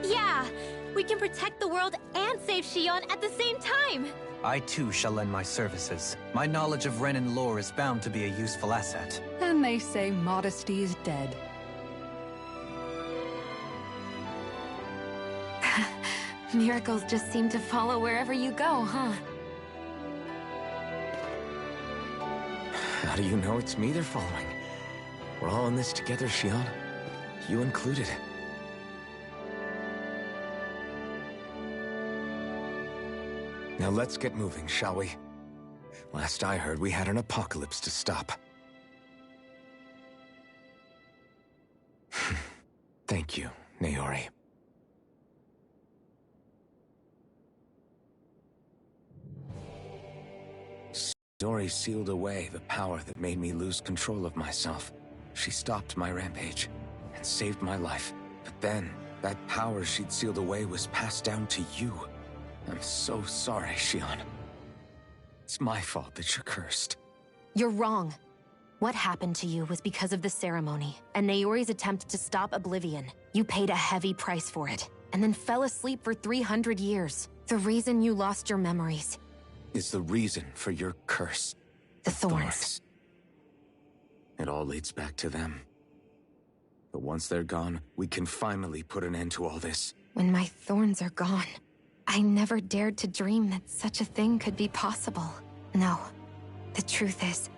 C: Yeah, we can protect the world and save Shion at the same time.
B: I too shall lend my services. My knowledge of Renin lore is bound to be a useful asset.
F: And they say modesty is dead.
G: Miracles just seem to follow wherever you go, huh?
E: How do you know it's me they're following? We're all in this together, Shion. You included. Now let's get moving, shall we? Last I heard, we had an apocalypse to stop. Thank you, Naori. Dori sealed away the power that made me lose control of myself. She stopped my rampage and saved my life. But then, that power she'd sealed away was passed down to you. I'm so sorry, Shion. It's my fault that you're cursed.
G: You're wrong. What happened to you was because of the ceremony, and Naori's attempt to stop Oblivion. You paid a heavy price for it, and then fell asleep for 300 years. The reason you lost your memories
E: is the reason for your curse.
G: The thorns.
E: It all leads back to them. But once they're gone, we can finally put an end to all this.
G: When my thorns are gone, I never dared to dream that such a thing could be possible. No, the truth is,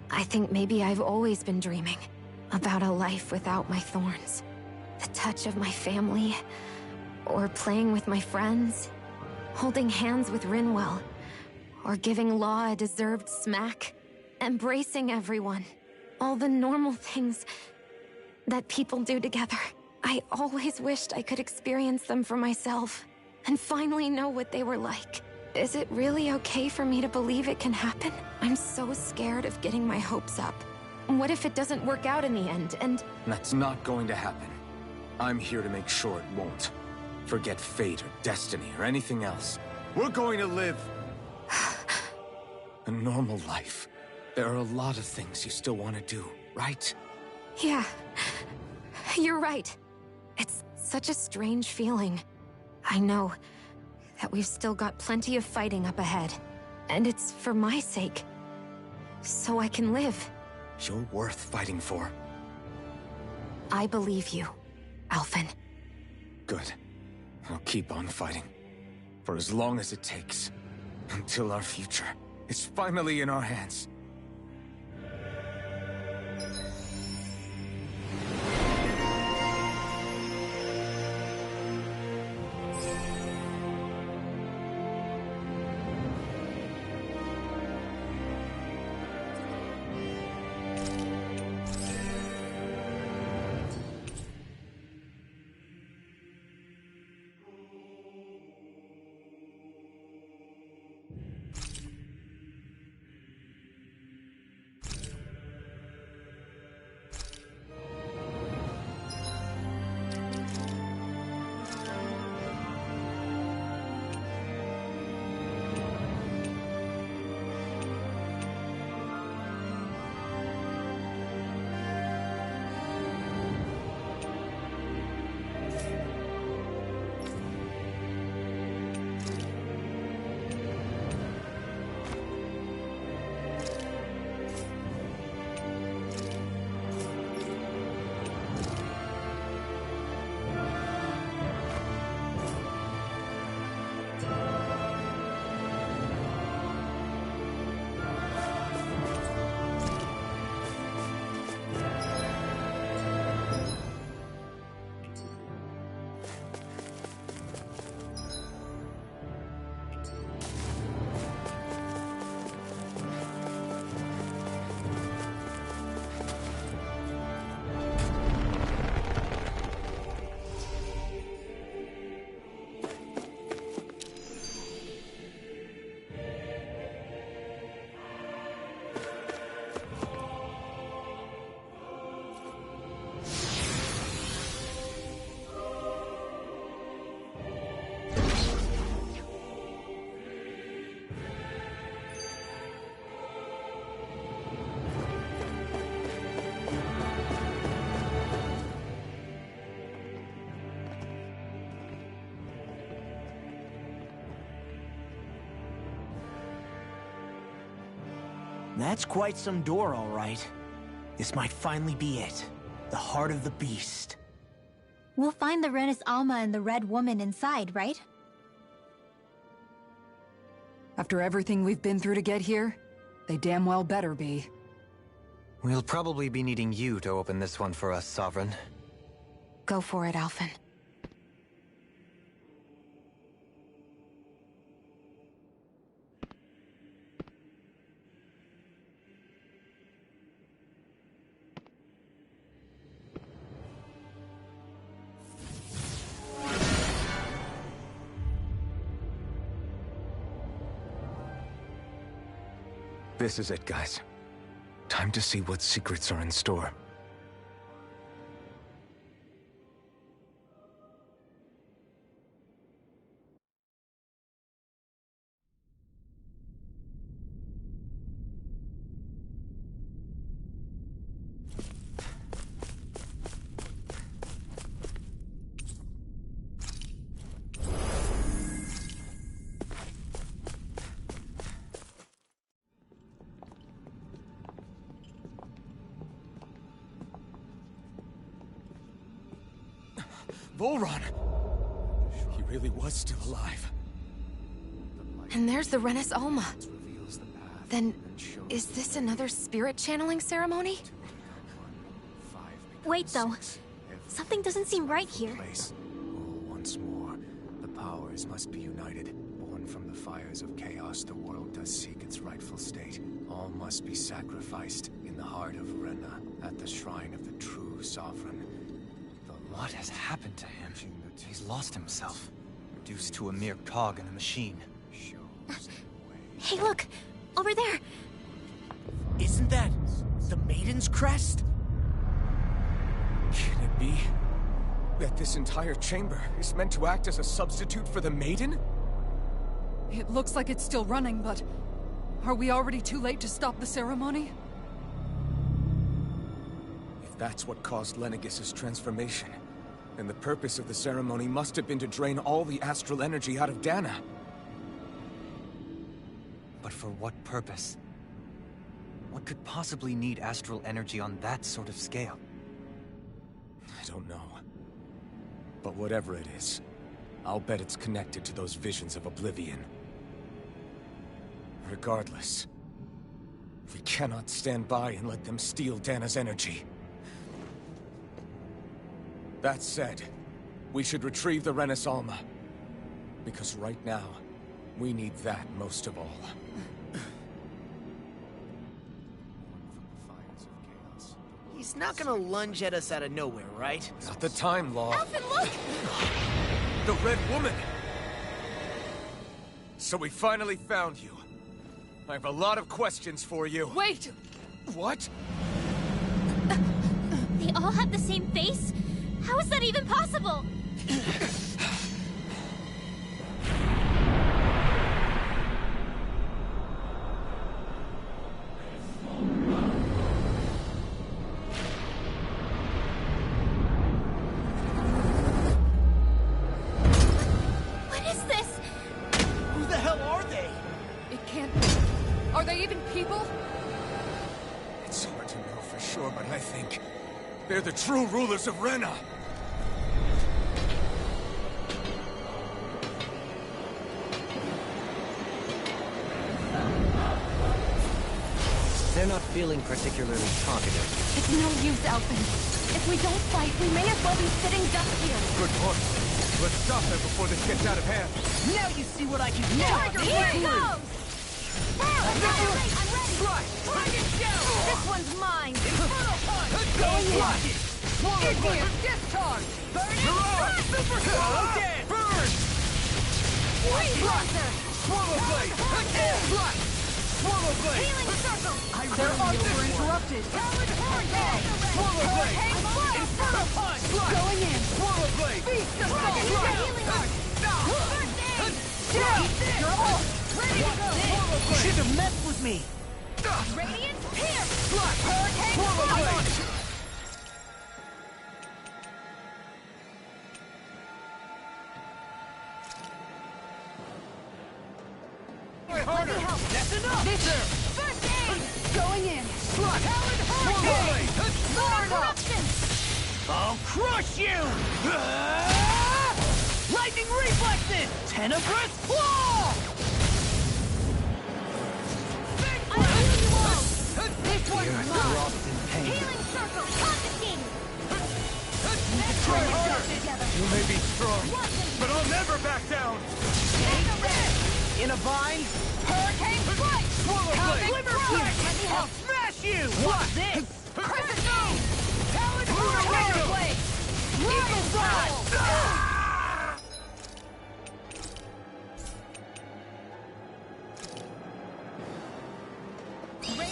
G: I think maybe I've always been dreaming about a life without my thorns. The touch of my family, or playing with my friends, holding hands with Rinwell, or giving Law a deserved smack, embracing everyone. All the normal things that people do together. I always wished I could experience them for myself, and finally know what they were like. Is it really okay for me to believe it can happen? I'm so scared of getting my hopes up. What if it doesn't work out in the end, and...
E: That's not going to happen. I'm here to make sure it won't. Forget fate or destiny or anything else. We're going to live a normal life. There are a lot of things you still want to do, right?
G: Yeah, you're right. It's such a strange feeling. I know that we've still got plenty of fighting up ahead, and it's for my sake, so I can live.
E: You're worth fighting for.
G: I believe you, Alphen.
E: Good. I'll keep on fighting. For as long as it takes. Until our future is finally in our hands.
D: That's quite some door, all right. This might finally be it. The heart of the beast.
C: We'll find the Renis Alma and the Red Woman inside, right?
F: After everything we've been through to get here, they damn well better be.
B: We'll probably be needing you to open this one for us, Sovereign.
G: Go for it, Alphen.
E: This is it, guys. Time to see what secrets are in store. Volron! He really was still alive.
G: And there's the Renis Alma. Then, is this another spirit channeling ceremony?
C: Wait, though. Something doesn't seem right here.
N: Once more, the powers must be united. Born from the fires of chaos, the world does seek its rightful state. All must be sacrificed in the heart of Rena, at the shrine of the true sovereign.
B: What has happened to him? He's lost himself, reduced to a mere cog in a machine.
C: Hey, look! Over there!
D: Isn't that the Maiden's crest?
E: Can it be that this entire chamber is meant to act as a substitute for the Maiden?
F: It looks like it's still running, but are we already too late to stop the ceremony?
E: If that's what caused Lenegis' transformation, then the purpose of the ceremony must have been to drain all the astral energy out of Dana.
B: But for what purpose? What could possibly need astral energy on that sort of scale?
E: I don't know. But whatever it is, I'll bet it's connected to those visions of Oblivion. Regardless, we cannot stand by and let them steal Dana's energy. That said, we should retrieve the Renis Alma. Because right now, we need that most of all.
D: He's not gonna lunge at us out of nowhere, right?
E: Not the time, Law.
C: Alphen, look!
E: The Red Woman! So we finally found you. I have a lot of questions for you.
F: Wait!
E: What?
C: They all have the same face? How is that even possible? What is this?
D: Who the hell are they?
F: It can't be. Are they even people?
E: It's hard to know for sure, but I think they're the true rulers of Rena.
B: They're not feeling particularly talkative.
J: It's no use, Alphen. If we don't fight, we may as well be sitting ducks here.
K: Good point. Let's stop them before this gets out of hand.
D: Now you see what I can do!
C: Tiger, here it goes!
J: I'm ready!
K: Strike! Dragon Shout!
J: This one's mine!
K: Inferno Punch!
J: Go in!
K: Swallow Blade! Discharge! Burn it! Super Swallow Dance! Burn!
J: Wait, Blaster!
K: Swallow Blade! Again! Strike! Swallow Blade!
J: Healing Circle!
F: They're over-interrupted.
K: Talon Hurricane! Swallow Blade! Inferno Punch!
J: Going in!
K: Swallow Blade!
J: Beast of
K: Dragon
J: Fire!
K: Strike!
J: Healing Arc!
K: Stop!
J: Down! You're off!
K: Ready to go! Swallow
D: You
K: Blade!
D: should have messed with me!
J: Radiant Pierce!
K: Strike!
J: Hurricane
K: Swallow
J: Fire!
K: Blade! Harder! That's enough!
F: This
K: First aid!
F: Going in.
K: Slot! Hurricane!
A: Lunar corruption!
K: I'll crush you! Lightning reflexes! Tenebrous claw! Big
A: I heal you all!
K: This one's mine!
H: Lost in pain.
A: Healing circle, confiscated!
K: Try harder! You may be strong, but I'll never back down! In a bind?
A: Hurricane strike!
K: Swallow blade!
A: Glimmer
K: Flash!
A: Let me
K: I'll
A: help!
K: smash you! What's this?
A: Crescent moon!
K: Talon
A: Hurricane
K: Hurricane!
A: blade! Eagle Ride!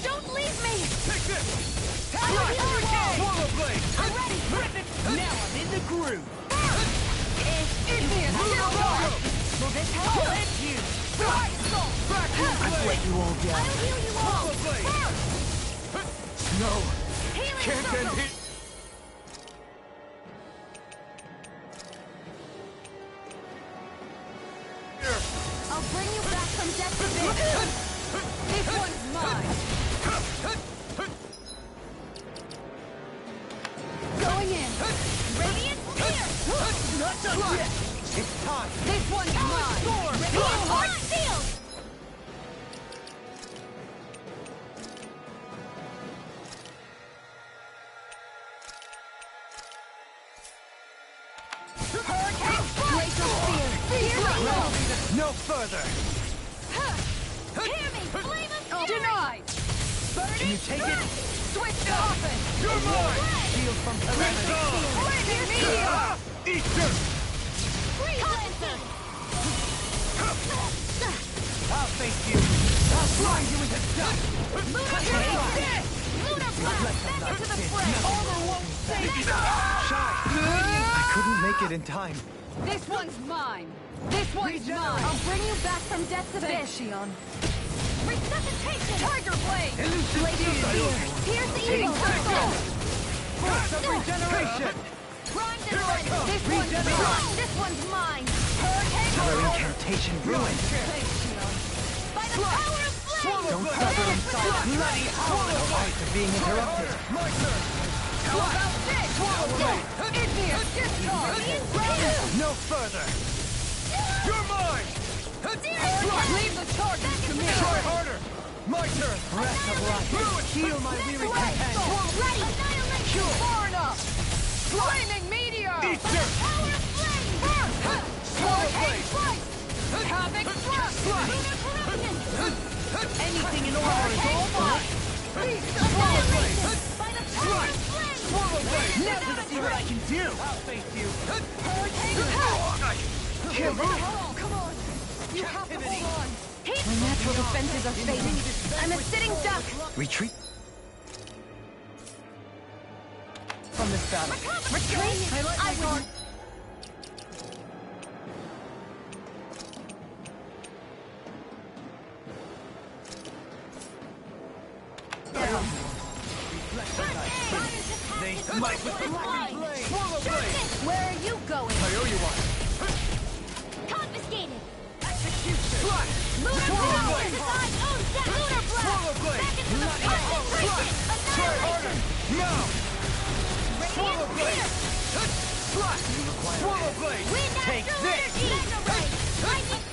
A: Don't leave me!
K: Take this!
A: I will heal you all!
K: Swallow blade!
A: I'm ready!
K: Now I'm in the groove!
A: Igneous Hero! Will this help?
K: I'll hit you! Vacuum
H: I've
K: blade!
H: let you all
A: I
H: down.
A: will heal you all!
K: Swallow blade! No!
A: Healing
K: Can't end
A: circle!
K: it!
A: I'll bring you back from death to this! This one's mine!
F: Going in.
A: Radiant Spear!
K: Not done yet! It's time!
F: This one's mine.
A: Radiant Heart Shield! Hurricane
F: Glacial Spear.
K: No further!
A: Hear me! Flame of Fury!
F: Denied.
K: Can you take it?
F: Switch open.
K: You're mine!
H: Shield from calamity.
F: Lightning meteor.
K: Easter!
A: Freeze Lancer!
K: I'll face you! I'll grind you into dust!
A: Lunar Blade! Lunar Blast! Back into the fray!
F: Armor won't save you.
H: I couldn't make it in time.
F: This one's mine. This one's mine.
A: I'll bring you back from death's
F: Thanks,
A: abyss!
F: Shion.
A: Resuscitation!
F: Tiger Blade.
A: Glacial Spear! Pierce the Eagle Circle!
K: Force of regeneration!
A: Primed and ready!
F: This one's mine.
A: This one's mine! Hurricane
H: Our
A: Roar!
H: incantation ruined.
F: Thanks, Shion.
A: By the power of flame!
H: Don't suffer inside.
K: Bloody
H: No eyes are being interrupted.
K: My turn!
F: How about this? Igneous Discharge.
K: No further! You're mine!
F: Leave the charges to me.
K: Try harder! My turn!
H: Breath of life.
K: Heal my weary companion!
A: Ready! Annihilation!
F: Far enough. Flaming meteor.
K: Easter!
A: Power of flame!
K: Swallow blade!
F: Havoc thrust.
A: Lunar corruption!
F: Anything in order is all mine.
A: Annihilation! By the power of flame!
K: Swallow blade!
F: Never see what I can do.
K: I'll face you!
F: Kill me. Come on. You have to hold on. My natural defenses are fading.
A: I'm a sitting duck!
H: Retreat. From this battle.
A: Retreat! I will...
K: They smite with the lightning blade! Swallow blade!
A: Where are you going?
K: I owe you one!
A: Confiscated!
K: Execution! Slash!
A: Lunar
K: Swallow
A: Blast!
K: blade!
A: Decide! Own that! Lunar Blast!
K: Swallow blade!
A: Back into the concentration!
K: Try harder!
A: Annihilation!
K: Now!
A: Radiant
K: Swallow blade!
A: Spear!
K: Slash! Swallow blade!
A: Wind
K: Take
A: Astral
K: this!
A: Energy! Mega Ray! Lightning...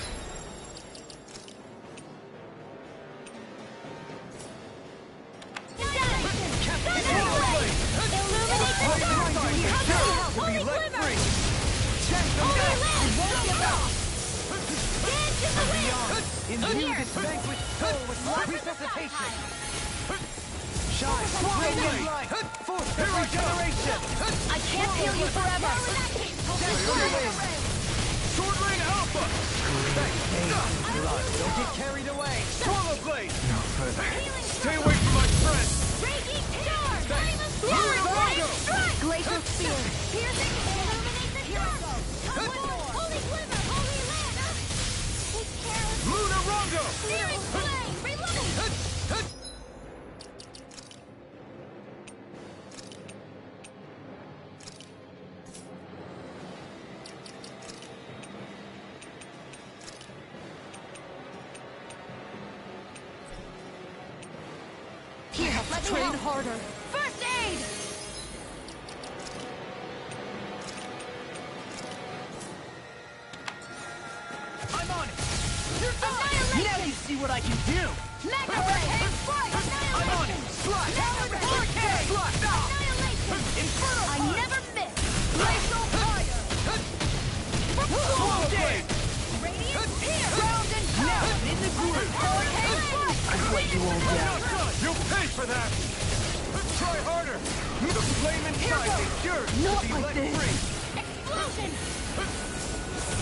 K: Imbue this vanquished soul with resuscitation! Shine! Radiant light! Force of regeneration!
A: I can't heal you forever!
K: Sword Ring Alpha! Don't get carried away! Swallow blade!
H: No further.
K: Stay away from my friend!
A: Raging Charge! Flame of
K: Lunar
A: Fury!
K: Rondo!
A: Strike! Glacial Spear! Piercing! Illuminate the dark! Holy Glimmer! Holy Land! Take care of...
K: Lunar Rondo!
A: Searing Flame! Reload! Let me
F: Train
A: help.
F: harder.
A: First aid!
K: I'm on it! You're done!
A: Annihilation!
K: Now you see what I can do!
A: Mega Ray! Strike!
K: I'm on it! Slide! Hurricane! Slide!
A: Annihilation!
K: Inferno!
A: I never miss! Glacial fire!
K: Swallow blade!
A: Radiant here! Ground and
K: Now
A: power!
K: I'm in the groove!
A: Hurricane strike!
K: I've let you all down. You'll pay for that! Try harder! The flame inside is yours
F: Not
K: to be
F: like
K: let
F: this.
K: free!
A: Explosion!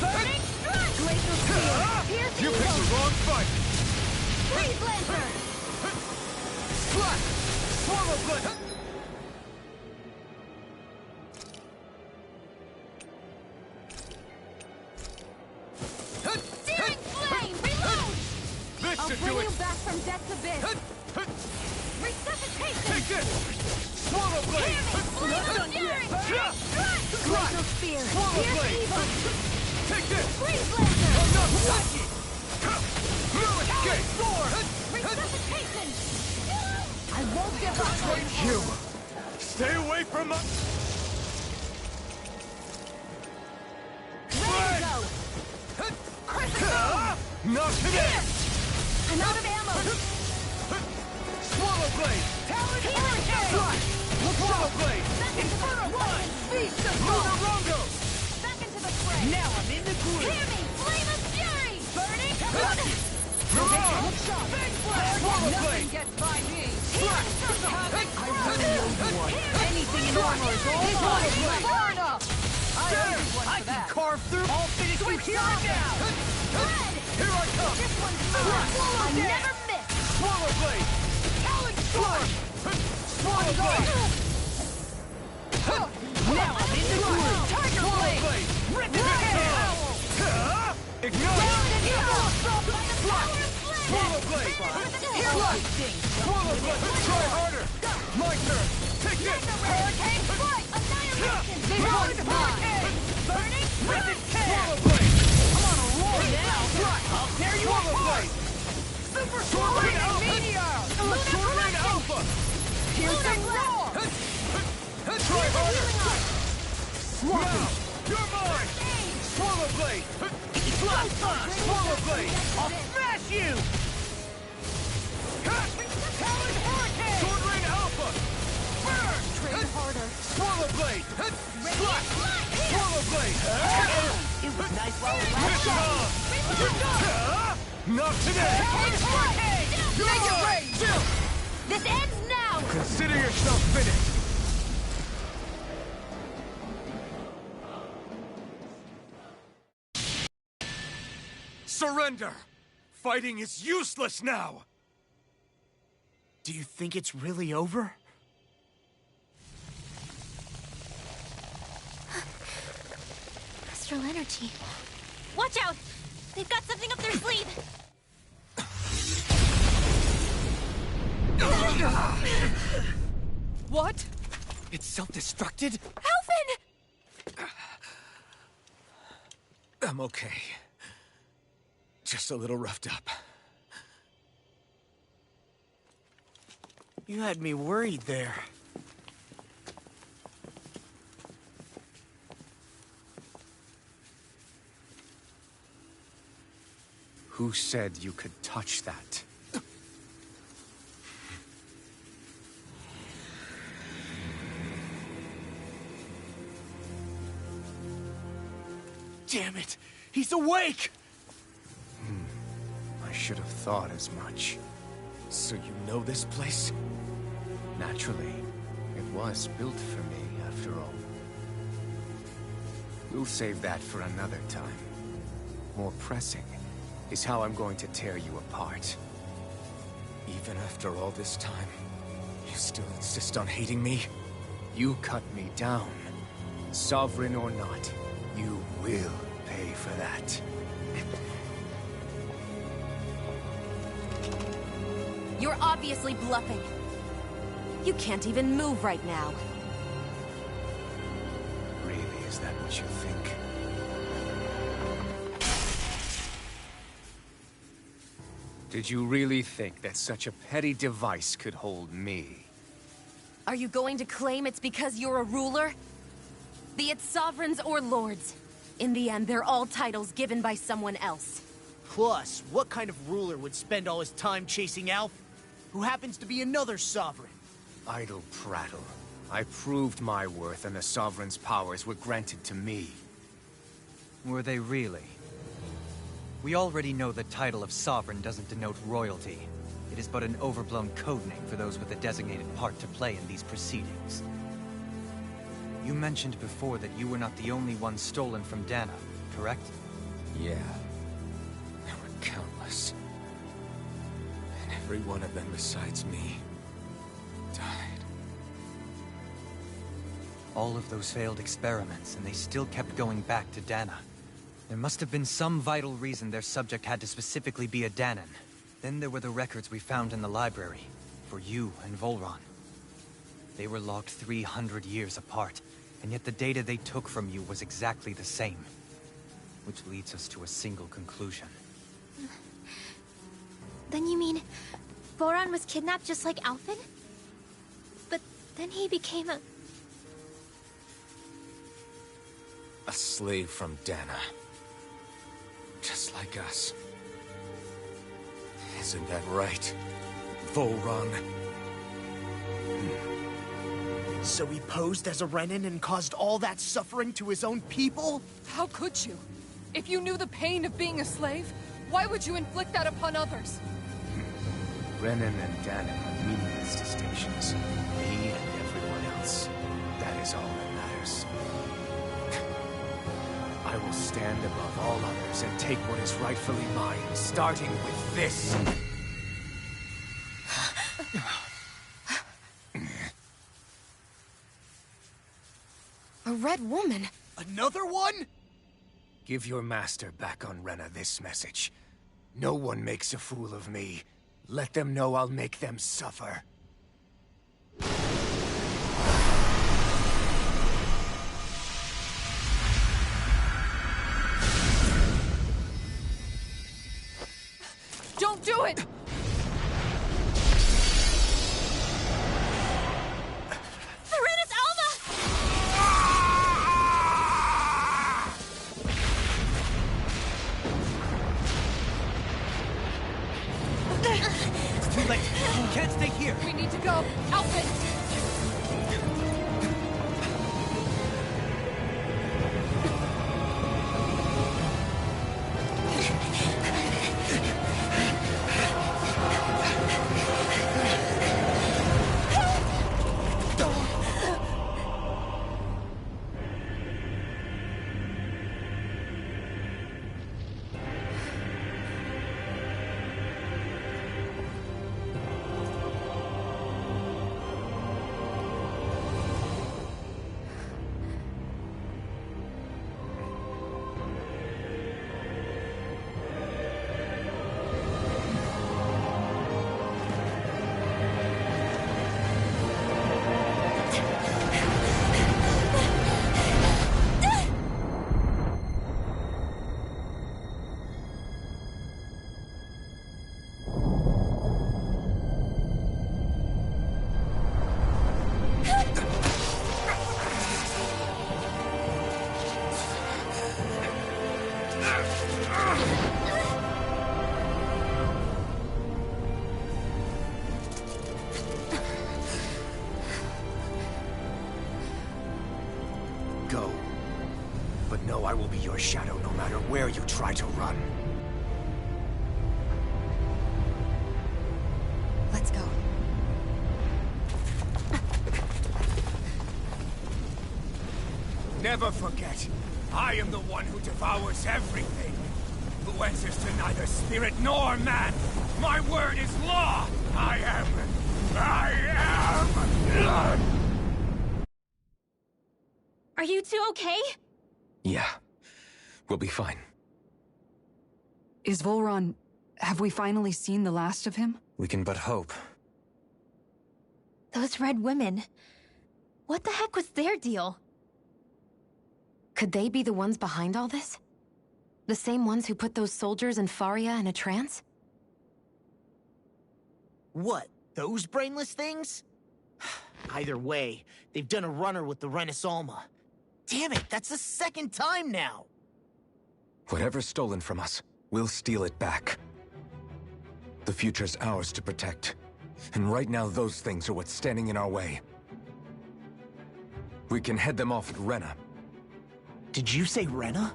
A: Burning strike! Glacial spear! Pierce
K: You picked the wrong fight!
A: Freeze lantern!
K: Slap! Swallow blade!
A: Searing flame! Reload!
K: This
A: I'll
K: should
A: bring
K: do
A: you
K: it!
A: back from death's abyss! Resuscitation!
K: Take this! Swallow blade!
A: Hear me! Flame of fury!
K: Slap!
A: Strike!
K: Glacial
A: spear!
K: Swallow
A: Pierce
K: blade!
A: evil!
K: Take this!
A: Freeze lantern!
K: I'm not lucky! No escape!
A: Resuscitation! I won't give up!
K: You! Stay away from my...
A: Ready to go!
K: Not today!
A: I'm out of ammo!
K: Swallow blade!
A: Talon hurricane!
K: Swallow blade!
A: Inferno one! Beast of
K: Lunar Rondo!
A: Back into the fray!
K: Now I'm in the groove!
A: Hear me! Flame of fury! Burning!
K: Mirage!
A: Big blast!
K: Swallow
A: Nothing
K: blade!
A: gets by me! Healing circle!
K: I really know you want.
A: Anything in armor is all mine! Far enough!
K: I can carve through! I'll finish you here and now!
A: Red!
K: Here I come!
A: This one's mine! I never miss!
K: Swallow blade! Talon sword! Swallow blade! Now I'm in the groove!
A: Tiger blade!
K: Rip it down! Ignite! Swallow blade! Swallow blade! Try harder! My turn! Take this!
A: Hurricane strike! Annihilation! This
K: Burn!
A: one's mine!
K: Hurricane!
A: Burning!
K: Rip it down! Swallow blade!
A: I'm on a roll now!
K: I'll tear you apart!
A: Super
K: Tornado Alpha!
A: Meteor!
K: Tornado Alpha!
A: Lunar roar!
K: Try harder!
A: Swallow!
K: Now! You're mine! Swallow blade! Swallow blade! I'll smash you! Talon hurricane! Sword Rain Alpha! Burn!
A: Train harder!
K: Swallow blade! Slap! Swallow blade!
A: It was nice while it
K: Piss
A: lasted!
K: You're done! Not today!
A: Hurricane!
K: You're
A: Make it
K: mine!
A: rain! This ends now!
K: Consider yourself finished! Surrender! Fighting is useless now!
D: Do you think it's really over?
C: Astral energy. Watch out! They've got something up their sleeve!
F: What?
E: It's self-destructed?
C: Alphen!
E: I'm okay. Just a little roughed up.
D: You had me worried there.
N: Who said you could touch that?
D: Damn it! He's awake!
N: I should have thought as much.
E: So you know this place?
N: Naturally, it was built for me, after all. We'll save that for another time. More pressing is how I'm going to tear you apart.
E: Even after all this time, you still insist on hating me?
N: You cut me down. Sovereign or not, you will pay for that.
G: You're obviously bluffing. You can't even move right now.
N: Really, is that what you think? Did you really think that such a petty device could hold me?
G: Are you going to claim it's because you're a ruler? Be it sovereigns or lords. In the end, they're all titles given by someone else.
D: Plus, what kind of ruler would spend all his time chasing Alf, who happens to be another sovereign?
N: Idle prattle. I proved my worth and the Sovereign's powers were granted to me.
B: Were they really? We already know the title of Sovereign doesn't denote royalty. It is but an overblown codename for those with a designated part to play in these proceedings. You mentioned before that you were not the only one stolen from Dana, correct?
E: Yeah. There were countless. And every one of them besides me died.
B: All of those failed experiments, and they still kept going back to Dana. There must have been some vital reason their subject had to specifically be a Danan. Then there were the records we found in the library, for you and Volron. They were logged 300 years apart, and yet the data they took from you was exactly the same. Which leads us to a single conclusion.
C: Then you mean Voron was kidnapped just like Alphen? But then he became a
E: slave from Dana. Just like us. Isn't that right, Volron?
D: So he posed as a Renan and caused all that suffering to his own people?
F: How could you? If you knew the pain of being a slave, why would you inflict that upon others?
N: Renan and Danan are meaningless distinctions. Me and everyone else. That is all that matters. I will stand above all others and take what is rightfully mine, starting with this.
G: A red woman?
D: Another one?
N: Give your master back on Rena this message. No one makes a fool of me. Let them know I'll make them suffer.
F: Don't do it!
A: Serenus Alva!
B: It's too late. You can't stay here.
F: We need to go. Alphen!
N: Go. But know I will be your shadow no matter where you try to run.
G: Let's go.
N: Never forget, I am the one who devours everything. Who answers to neither spirit nor man. My word is law. I am...
C: Are you two okay?
E: Yeah. We'll be fine.
F: Is Volron... have we finally seen the last of him?
B: We can but hope.
C: Those red women. What the heck was their deal?
G: Could they be the ones behind all this? The same ones who put those soldiers in Faria in a trance?
D: What, those brainless things? Either way, they've done a runner with the Renis Alma. Damn it, that's the second time now!
E: Whatever's stolen from us, we'll steal it back. The future's ours to protect. And right now, those things are what's standing in our way. We can head them off at Rena.
D: Did you say Rena?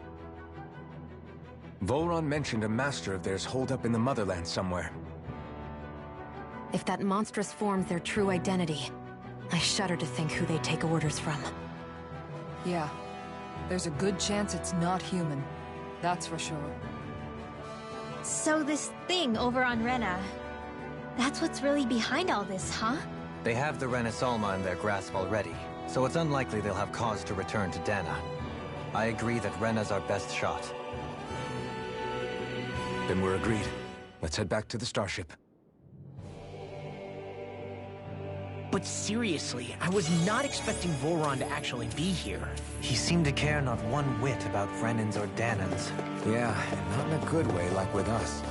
E: Volron mentioned a master of theirs holed up in the motherland somewhere.
G: If that monstrous form's their true identity, I shudder to think who they take orders from.
F: Yeah. There's a good chance it's not human. That's for sure.
C: So this thing over on Rena, that's what's really behind all this, huh?
B: They have the Renis Alma in their grasp already, so it's unlikely they'll have cause to return to Dana. I agree that Rena's our best shot.
E: Then we're agreed. Let's head back to the starship.
D: But seriously, I was not expecting Volron to actually be here.
B: He seemed to care not one whit about Renans or Danans.
E: Yeah, and not in a good way like with us.